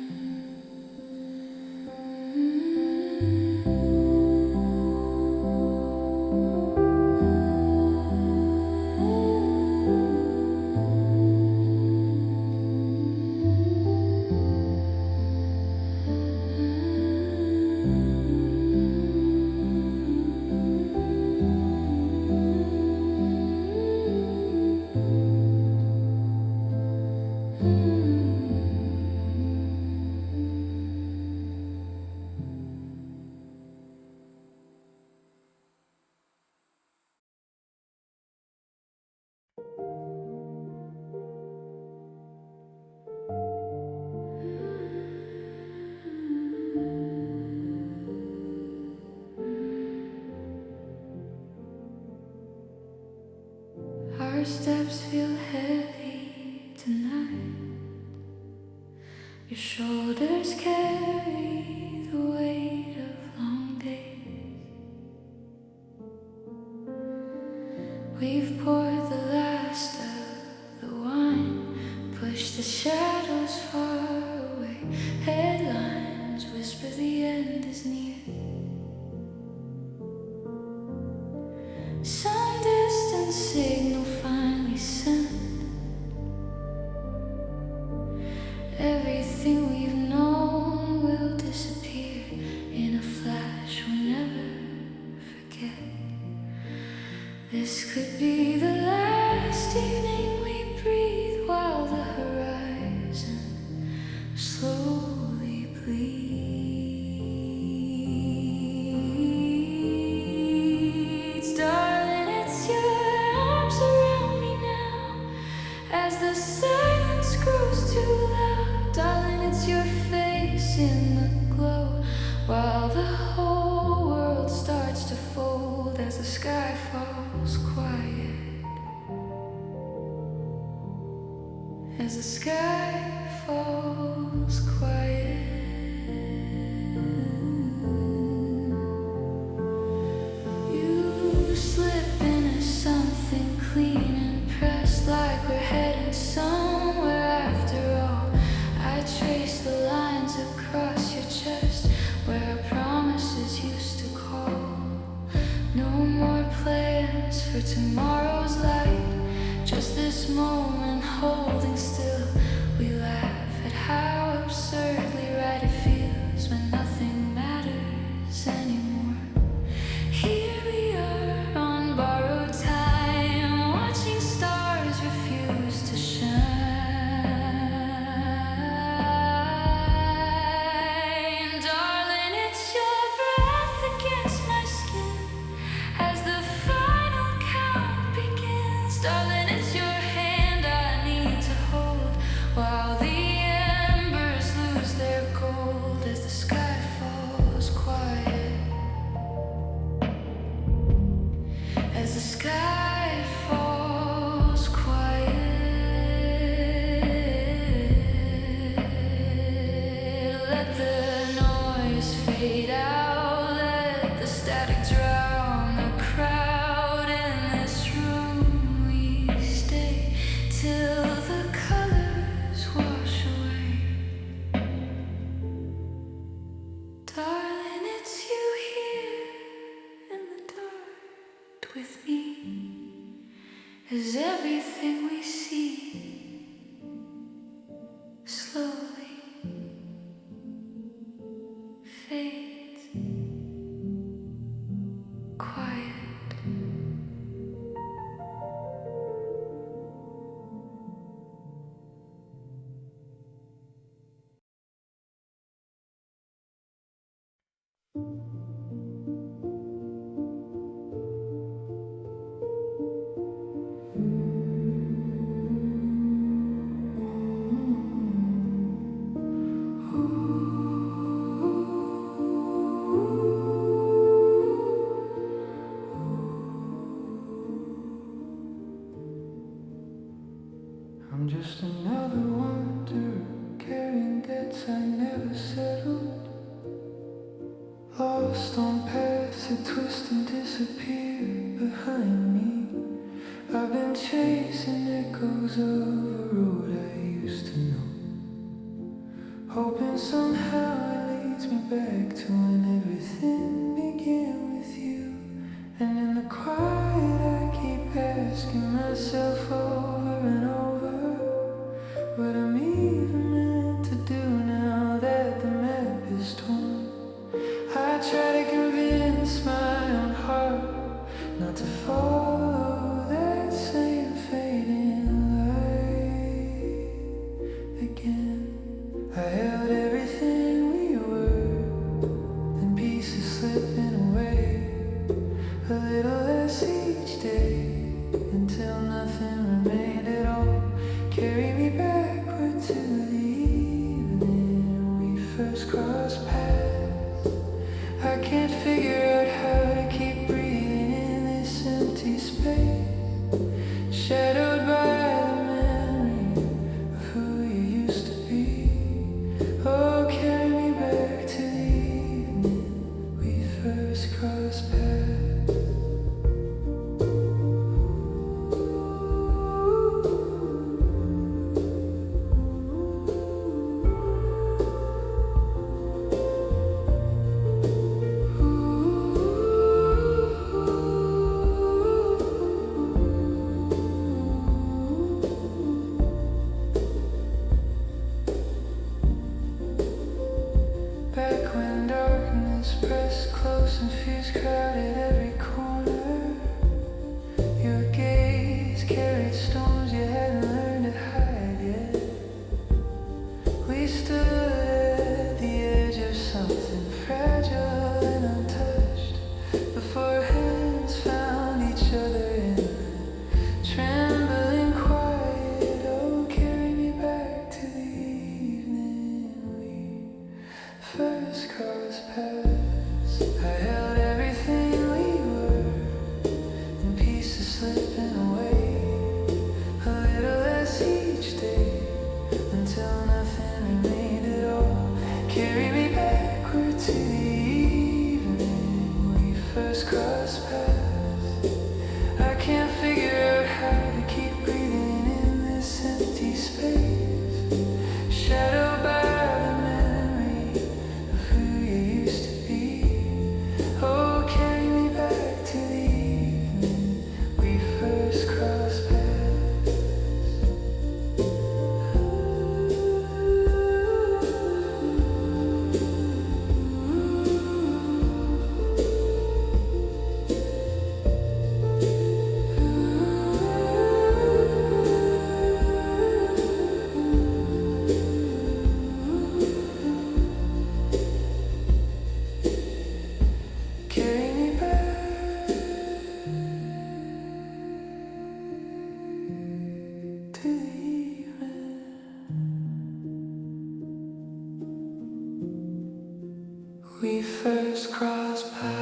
steps feel heavy tonight. Your shoulders carry the weight of long days. We've poured the last of the wine, pushed the shadows far away. Headlines whisper the end is near. Some distant signal finally sent. Everything we've known will disappear in a flash. We'll never forget. This could be the last evening we breathe while the horizon slowly bleeds. Darling, it's your arms around me now as the silence grows too loud. Darling, it's your face in the glow while the whole world starts to fold as the sky falls quiet. As the sky falls quiet. You slip into something clean and pressed like we're heading somewhere after all. I trace the lines across your chest where our promises used to call. No more plans for tomorrow's light, just this moment holding still. We laugh at how absurdly right it feels when nothing matters anymore. Here we are on borrowed time, watching stars refuse to shine. Darling, it's your breath against my skin as the final count begins. Darling, it's your hand I need to hold while the embers lose their gold as the sky falls quiet. As the sky falls quiet. Let the noise fade out, let the static drown the crowd. In this room we stay till the colors wash away. Darling, it's you here in the dark with me as everything we see slowly fades quiet.
I'm just another wanderer, carrying debts I never settled. Lost on paths that twist and disappear behind me. I've been chasing echoes of a road I used to know, hoping somehow it leads me back to when everything began with you. And in the quiet I keep asking myself over and over what I'm even meant to do now that the map is torn. I try to convince my own heart not to follow that same fading light again. I held everything we were, then pieces slipping away, a little less each day, until nothing remained at all. Carry me backward to the evening we first crossed paths. I can't first cross paths. Back when darkness pressed close and fears crowded every corner, your gaze carried storms you hadn't learned to hide yet. We stood at the edge of something fragile and untouched before hands found each other in the trembling quiet. Oh, carry me back to the evening we first crossed paths. I held everything we were in pieces slipping away, a little less each day until nothing remained at all. Carry me backward to the evening we first crossed paths. I can't figure out how to keep breathing in this empty space, shadowed by the memory of who you used to be. Oh, carry me back to the evening we first crossed paths. Carry me back to the evening we first crossed paths.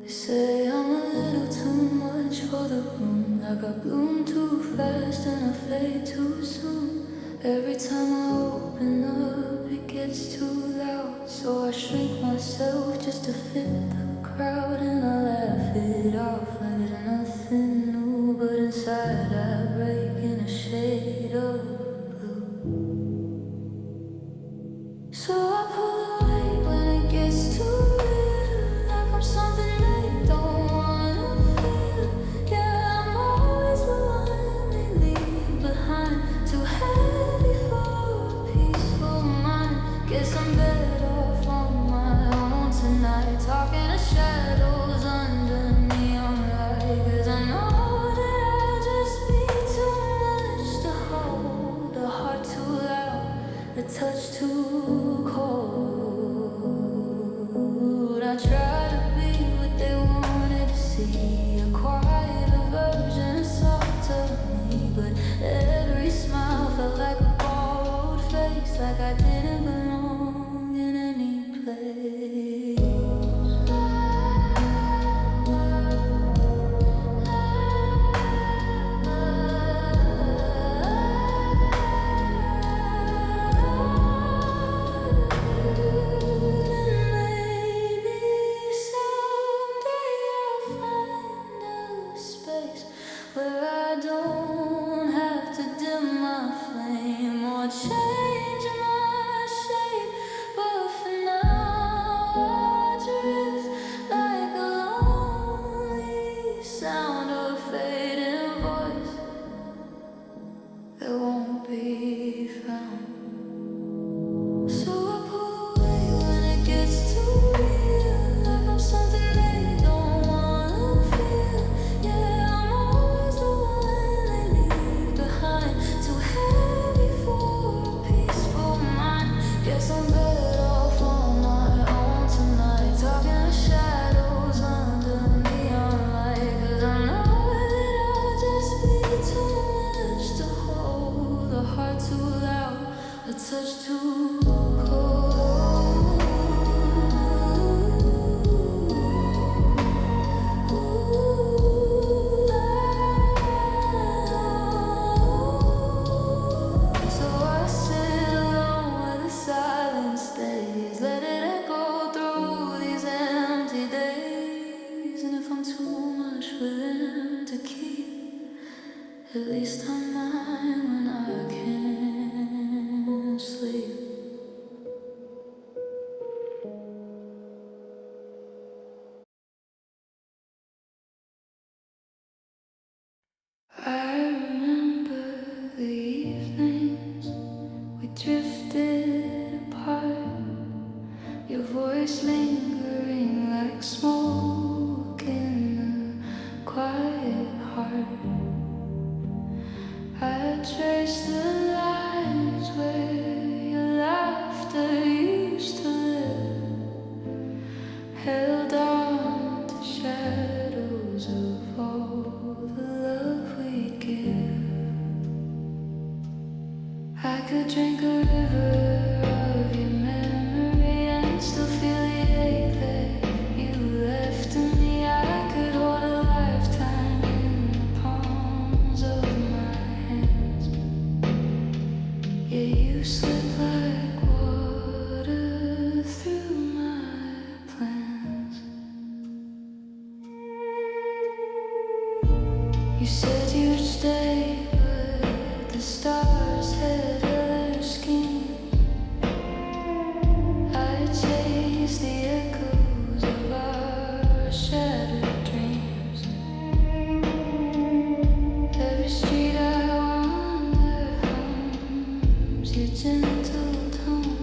They say I'm a little too much for the room, like I bloom too fast and I fade too soon. Every time I open up, it gets too loud, so I shrink myself just to fit the crowd, and I laugh it off like it's nothing new. But inside I break in a shade of blue. So I pull away when it gets too real, like I'm something they don't wanna feel. Yeah, I'm always the one they leave behind, too heavy for a peaceful mind. Guess I'm better off on my own tonight, talking to shadows under neon light. 'Cause I know that I'll just be too much to hold. touch too cold. So I sit alone where the silence stays, let it echo through these empty days. And if I'm too much for them to keep, at least I'm mine when I can't sleep. I remember the evenings we drifted apart, your voice lingering like smoke in a quiet heart. I trace the lines where your laughter used to live, held on to shadows of all the love we give. I could drink a river of your memory and still feel the ache that you left in me. I could hold a lifetime in the palms of my hands. Yeah, you slip like water through my plans. You said you'd stay, but the stars had other schemes. I chased the echoes of our shattered dreams. Every street I wander hums your gentle tone,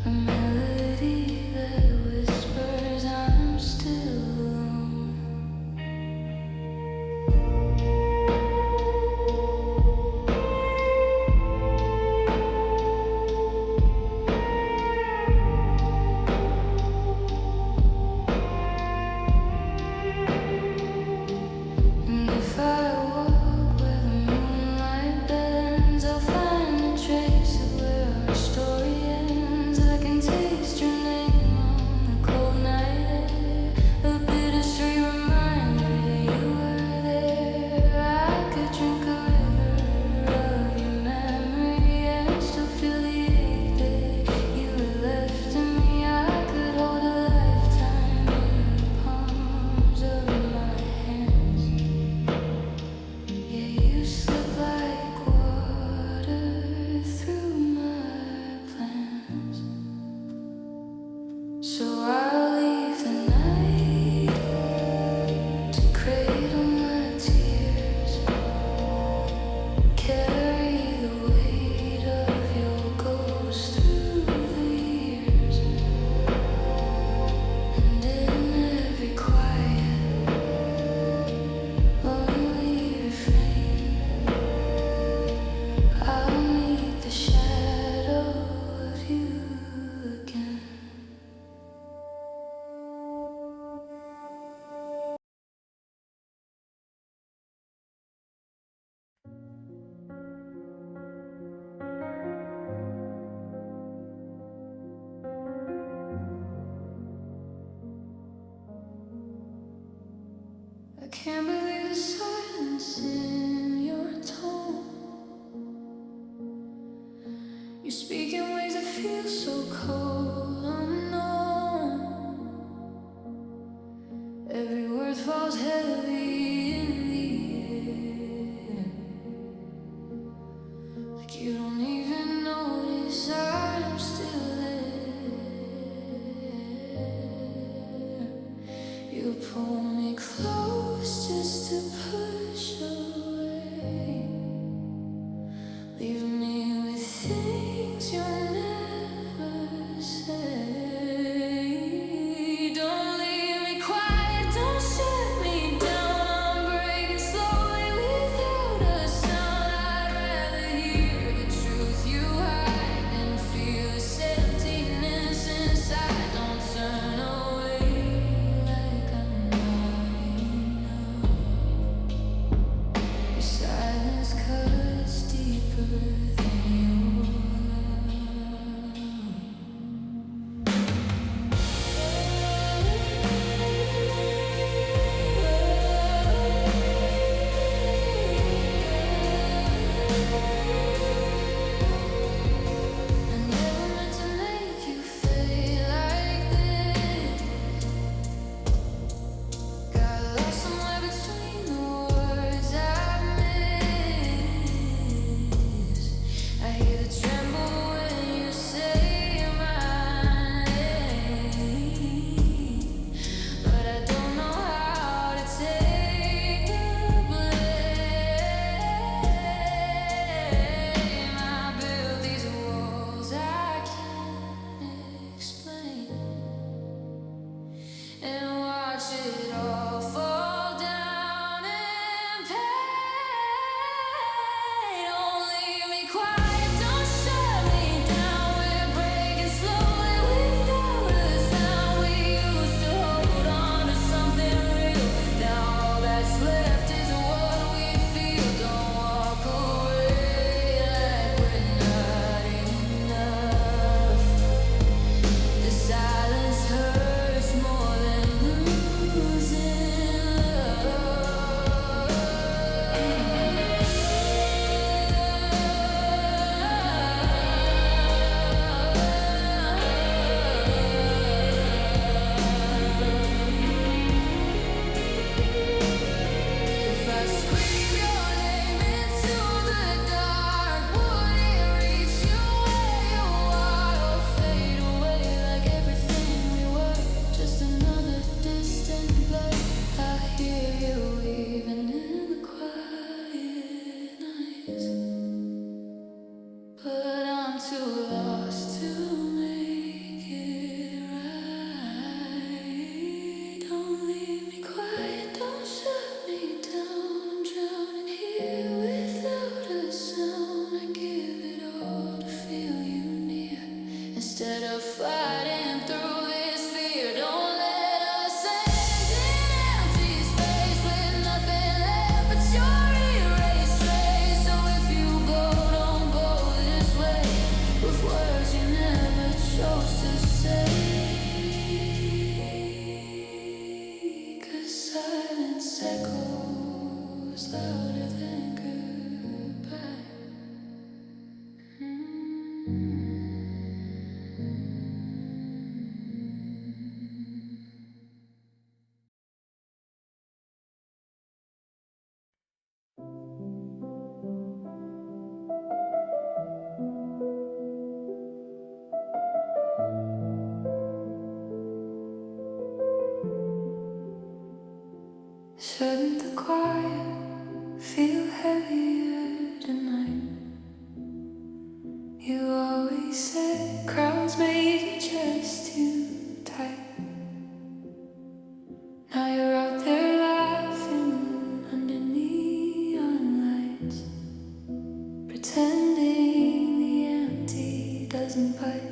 a melody that whispers I'm still alone. And if I walk where the moonlight bends, I'll find a trace of where our story ends. I can taste your name on the cold night air, a bittersweet reminder that you were there. I could drink a river of your memory and still feel the ache that you had left in me. I could hold a lifetime in the palms of my hands. Yeah, you slip like water through my plans. So I'll leave the night to cradle my tears, carry the weight of your ghost through the years. And in every quiet, lonely refrain, I'll meet the shadow of you again. I can't believe the silence in your tone. You speak in ways that feel so cold, unknown. Every word falls heavy in the air, like you don't even notice I'm still there. You pull me close just to push away, leave me with things you'll never say. Don't leave me quiet, don't shut me down. But I'm too lost to make it right. Don't leave me quiet, don't shut me down. I'm drowning here without a sound. I give it all to feel you near. Instead of fighting through this fear, don't let us end in empty space with nothing left but your erased trace. So if you go, don't go this way with words you never chose to say. 'Cause silence echoes louder than goodbye. Shouldn't the quiet feel heavier tonight? You always said crowds made your chest too tight. Now you're out there laughing under neon lights, pretending the empty doesn't bite.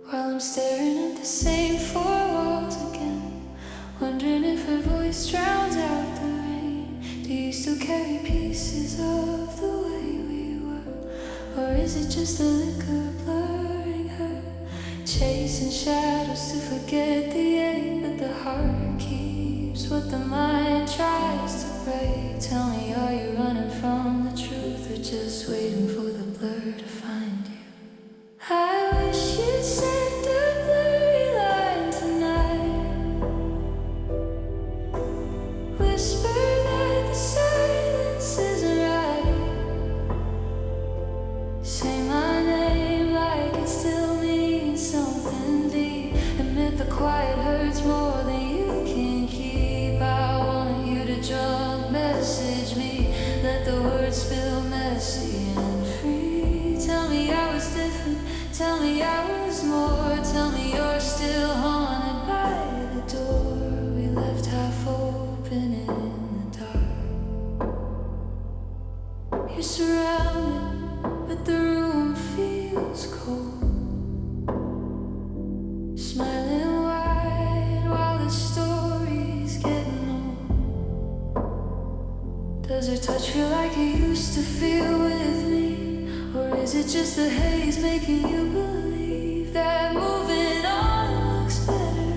While I'm staring at the same four walls again, wondering if her voice drowns out the rain. Do you still carry pieces of the way we were? Or is it just the liquor blurring her? Chasing shadows to forget the ache that the heart keeps, what the mind tries to break. Tell me, are you running from the truth or just waiting for the blur to find you? I wish you'd send a blurry line tonight. Whisper that the silence isn't right. Say my name like it still means something deep. Admit the quiet hurts more than you can keep. I want you to drunk message me. Let the words spill messy and free. Tell me I was different. Tell me I was more. Tell me you're still haunted by the door we left half open in the dark. You're surrounded, but the room feels cold. Smiling wide while the story's getting old. Does her touch feel like it used to feel with me? Or is it just the haze making you believe that moving on looks better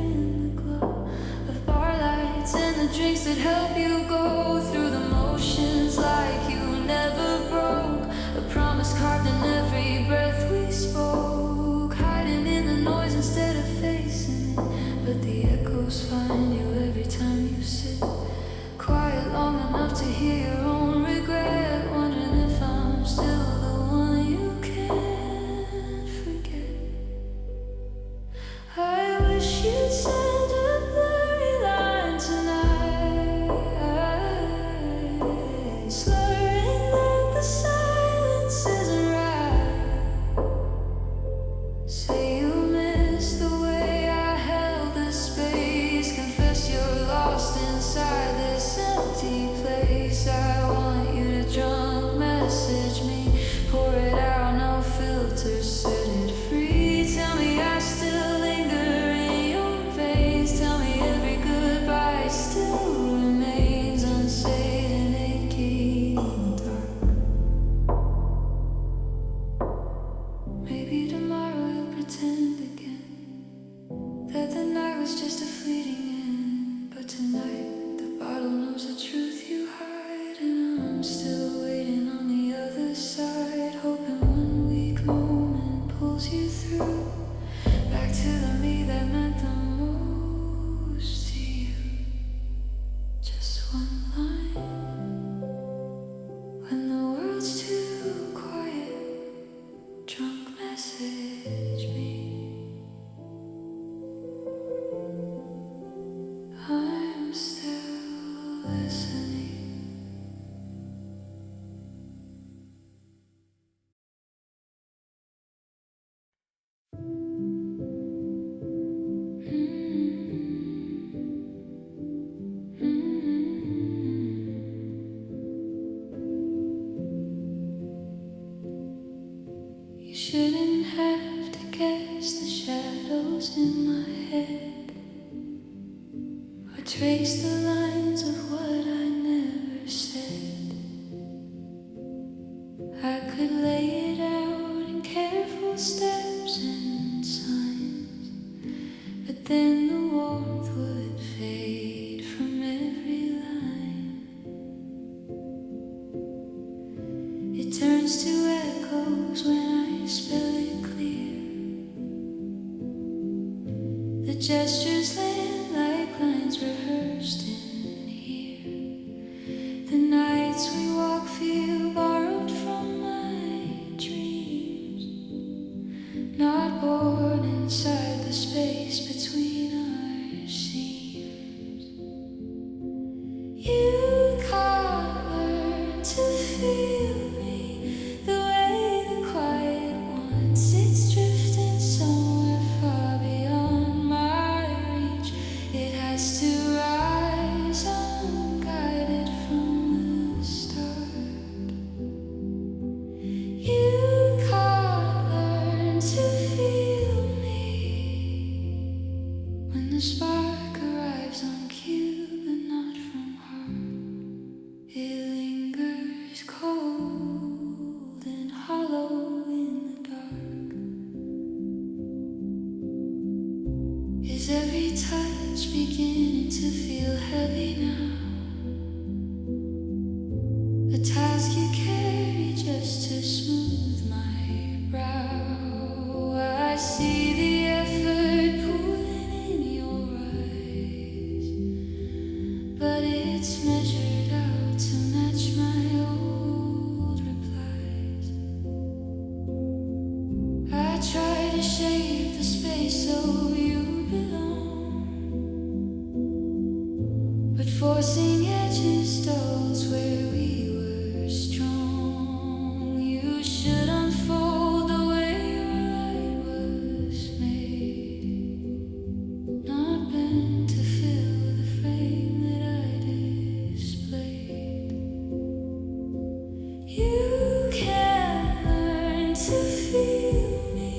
in the glow of bar lights and the drinks that help you go through the motions like you never broke? A promise carved in every breath we spoke, hiding in the noise instead of facing it. But the echoes find you every time you sit quiet long enough to hear your own regret, wondering if I'm still the one you can't forget. I wish you'd send a blurry line tonight, slurring that the silence isn't right. Say you miss the way I held the space. Confess you're lost inside this empty place. I want you to drunk message me. Pour it out, no filters, set it free. Tell me I still linger in your veins. Tell me every goodbye still remains unsaid and aching in the dark. Maybe tomorrow you'll pretend again that the night was just a fleeting end. But tonight the bottle knows the truth you hide, and I'm still waiting on the other side, hoping one weak moment pulls you through back to the me that meant the most to you. Just one line when the world's too quiet. Drunk message me. I'm still listening. trace the lines of what I never said. I could lay it out in careful steps and signs, but then the warmth would fade from every line. It turns to echoes when I spell it clear. The gestures land like lines rehearsed in here. The nights we walk feel borrowed from my dreams, not born inside the space between our seams. You can't learn to feel me the way the quiet one sits drifting somewhere far beyond my reach. It has to rise unguided from the start. You can't learn to feel me when the spark arrives on cue, but not from heart. It lingers cold and hollow in the dark. Is every touch beginning to feel heavy now? A task you carry just to smooth my brow. I see the effort pooling in your eyes, but it's measured out to match my old replies. I try to shape the space so you belong, but forcing edges stalls where we were strong. You should unfold the way your light was made, not bent to fill the frame that I displayed. You can't learn to feel me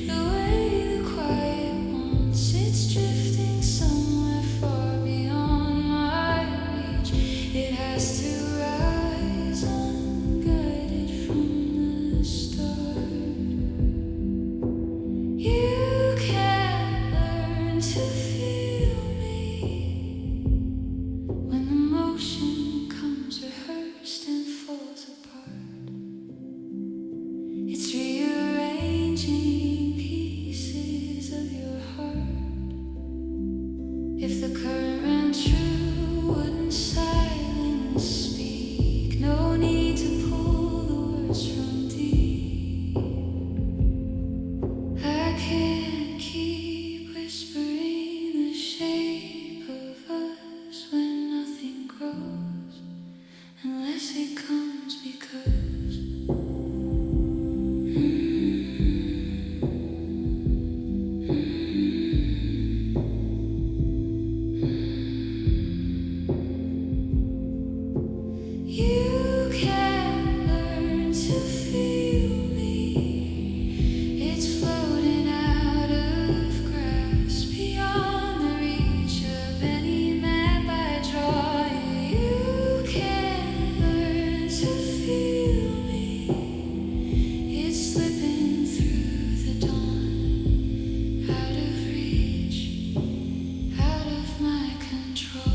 the way the quiet one sits drifting somewhere far beyond my reach. It has to rise unguided from the start. You can't learn to feel me when the motion comes rehearsed and falls apart. It's rearranging pieces of your heart. If the current ran true, wouldn't silence speak? No need to pull the words from deep. I can't keep whispering the shape of us when nothing grows, unless it comes because. You can't learn to feel me. It's floating out of grasp, beyond the reach of any map I draw. You can't learn to feel me. It's slipping through the dawn, out of reach, out of my control.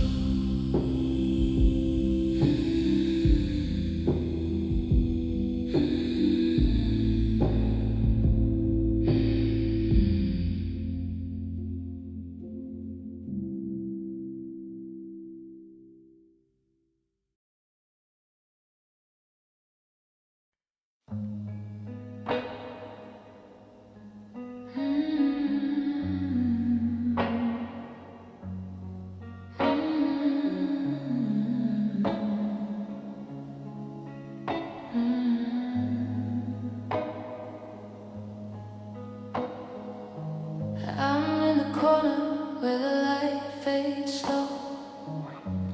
I'm in the corner where the light fades slow,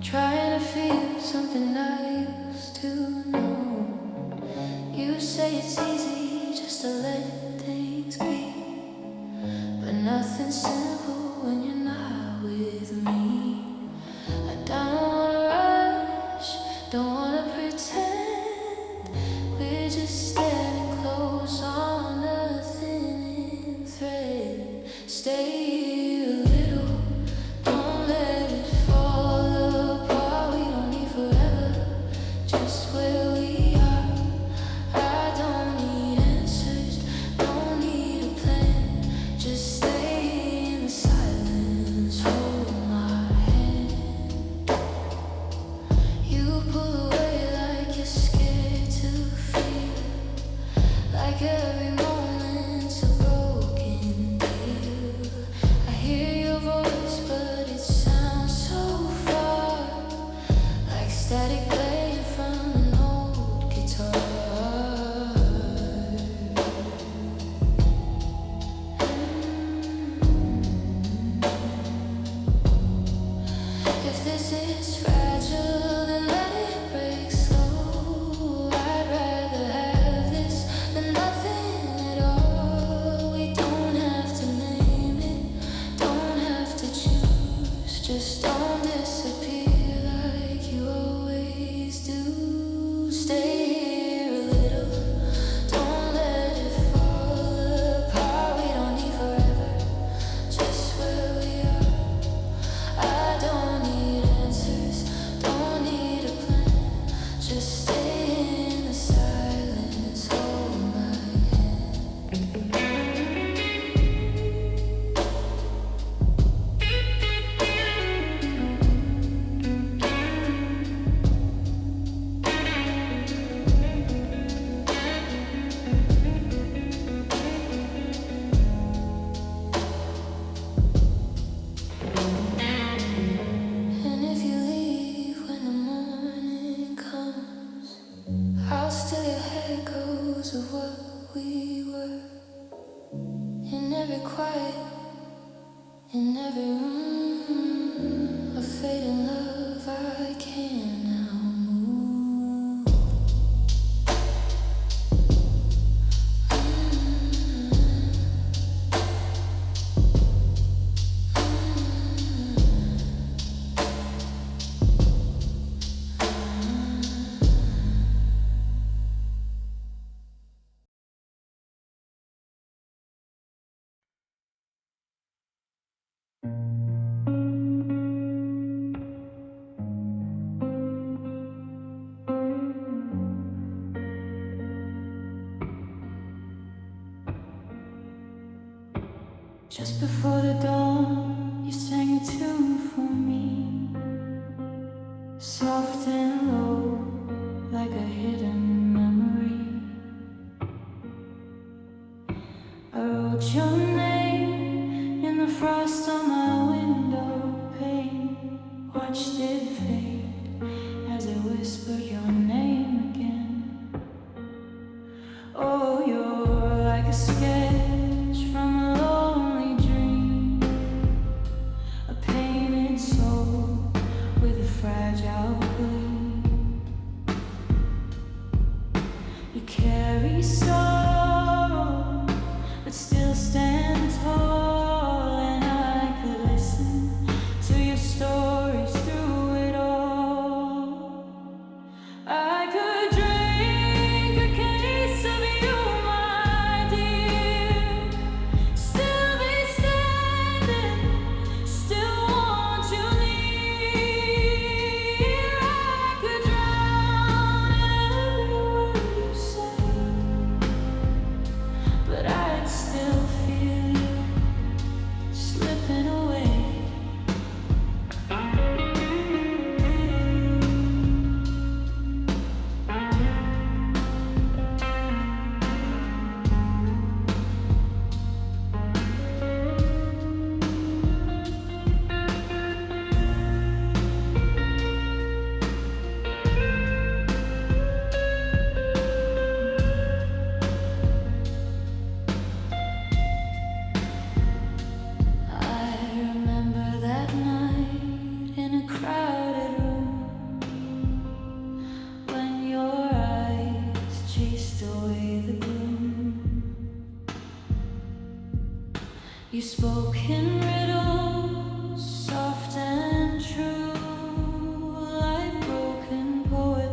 trying to feel something I used to know. You say it's easy just to let things be, but nothing's simple when you're not with me. Don't wanna pretend we're just standing close on a thin thread. Stay here a little, don't let it fall apart. We don't need forever, just where we are. I don't need answers, don't need a plan. Just stay in the silence, hold my hand. You pull away like you're scared to feel, like every moment's a broken deal. I hear your voice, but it sounds so far, like static playing from an old guitar. If this is fragile, then let it break slow. I'd rather have this than nothing at all. We don't have to name it, don't have to choose. Just don't disappear like you always do. Stay here a little, don't let it fall apart. We don't need forever, just where we are. I don't need answers, don't need a plan. Just stay in the silence, hold my hand. And if you leave when the morning comes, I'll still hear echoes of what we were. In every quiet, in every room, a fading love I can now move. Just before the dawn, you sang a tune for me, soft and low, like a hidden memory. I wrote your name in the frost on my window pane, watched it fade as I whispered your name again. Oh, you're like a sketch from a lonely dream, a painted soul with a fragile gleam. You carry sorrow, but still stand tall, and I could listen to your stories through it all. I could drink a case of you, my dear, still be standing, still want you near. I could drown in every word you say, but I'd still feel you slipping away. I remember that night in a crowded room, when your eyes chased away the gloom. You spoke in riddles, soft and true, like broken poetry.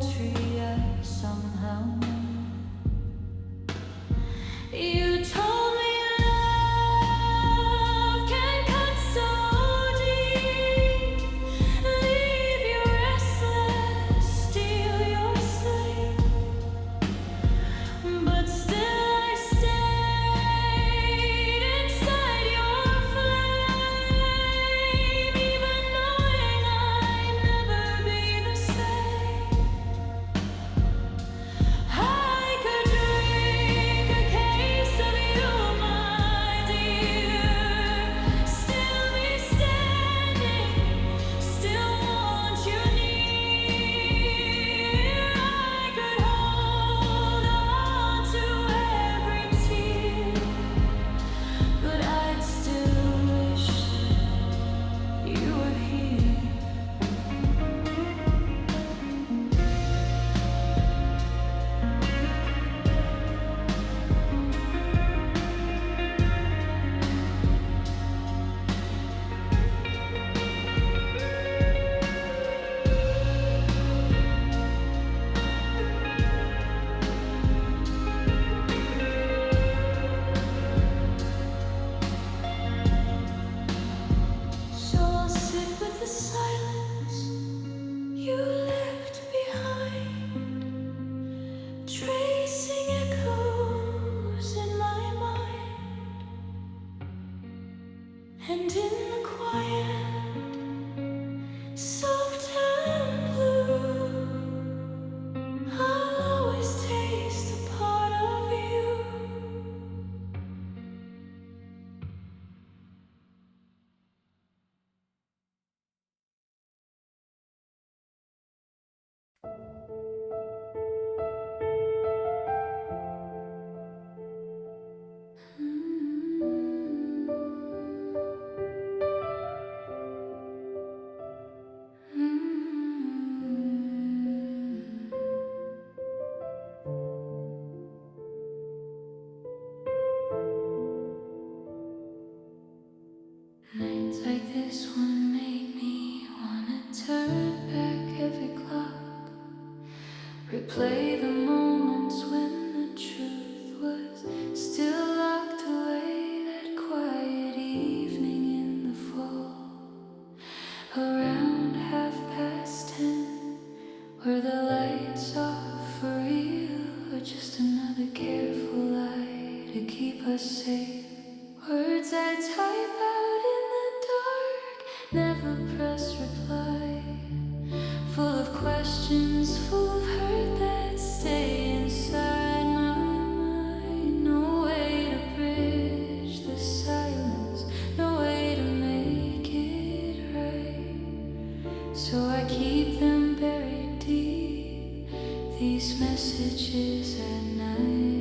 Replay the moments when the truth was still locked away. That quiet evening in the fall, around 10:30, were the lights off for real, or just another careful lie to keep us safe? Words I type out in the dark, never press reply. Full of questions, full of hurt that stay inside my mind. No way to bridge the silence, no way to make it right. So I keep them buried deep, these messages at night.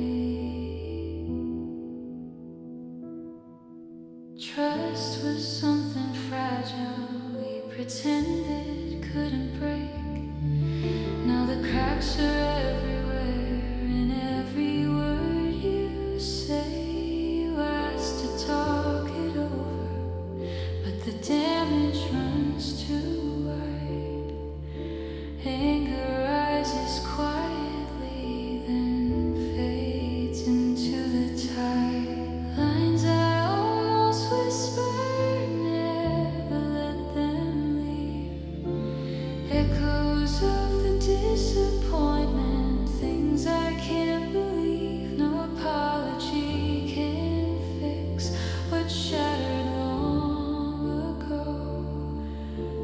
Trust was something fragile we pretended couldn't break. Now the cracks are everywhere in every word you say. You asked to talk it over, but the damage runs too wide. Anger rises quietly, then fades into the tide. Lines I almost whispered, never let them leave. Echoes of the disappointment, things I can't believe. No apology can fix what shattered long ago.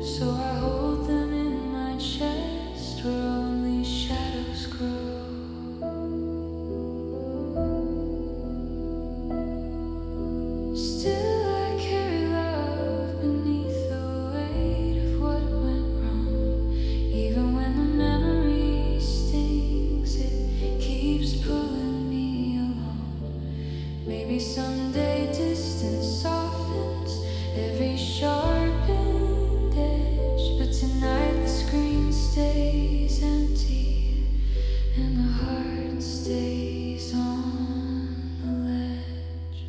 So I hold them in my chest where only shadows grow. Still I carry love beneath the weight of what went wrong. Even when the memory stings, it keeps pulling me along. Maybe someday distance softens every sharpened edge, but tonight the screen stays empty and the heart stays on the ledge.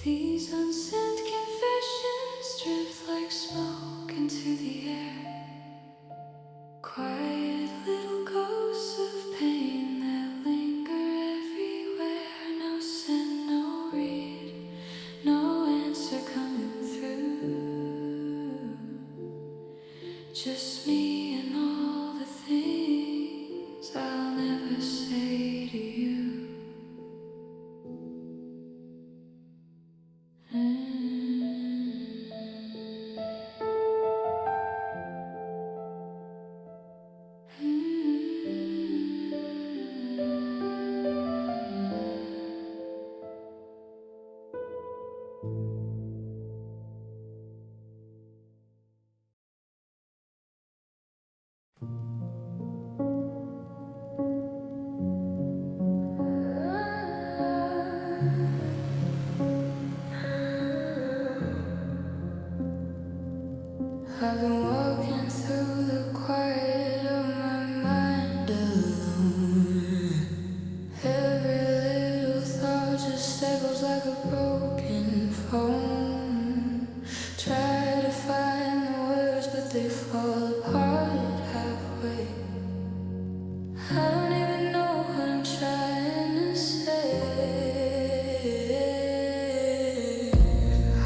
These unsent confessions drift like smoke into the air. Quiet little ghosts of pain that linger everywhere. No send, no read, no answer coming through. Just me and all the things I'll never say to you. I've been walking through the quiet of my mind alone. Every little thought just echoes like a broken phone. Try to find the words, but they fall apart halfway. I don't even know what I'm trying to say.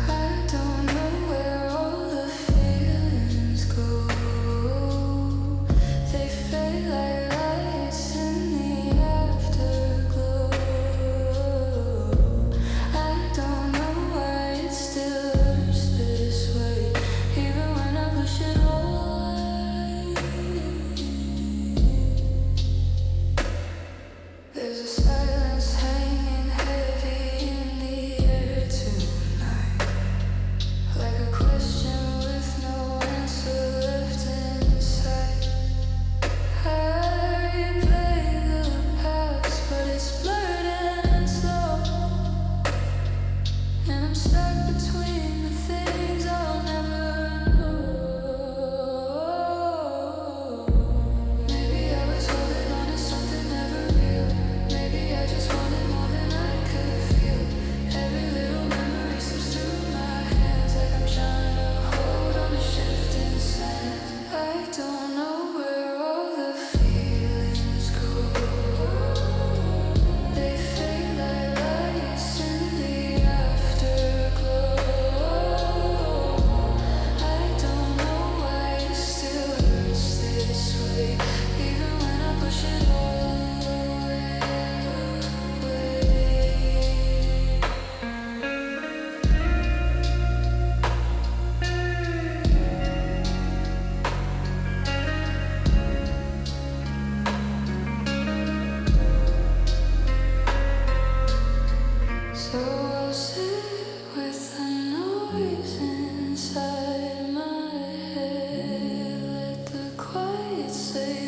I don't know where all the feelings go. They fade like lights in the afterglow. I don't know why it still hurts this way, even when I push it away. say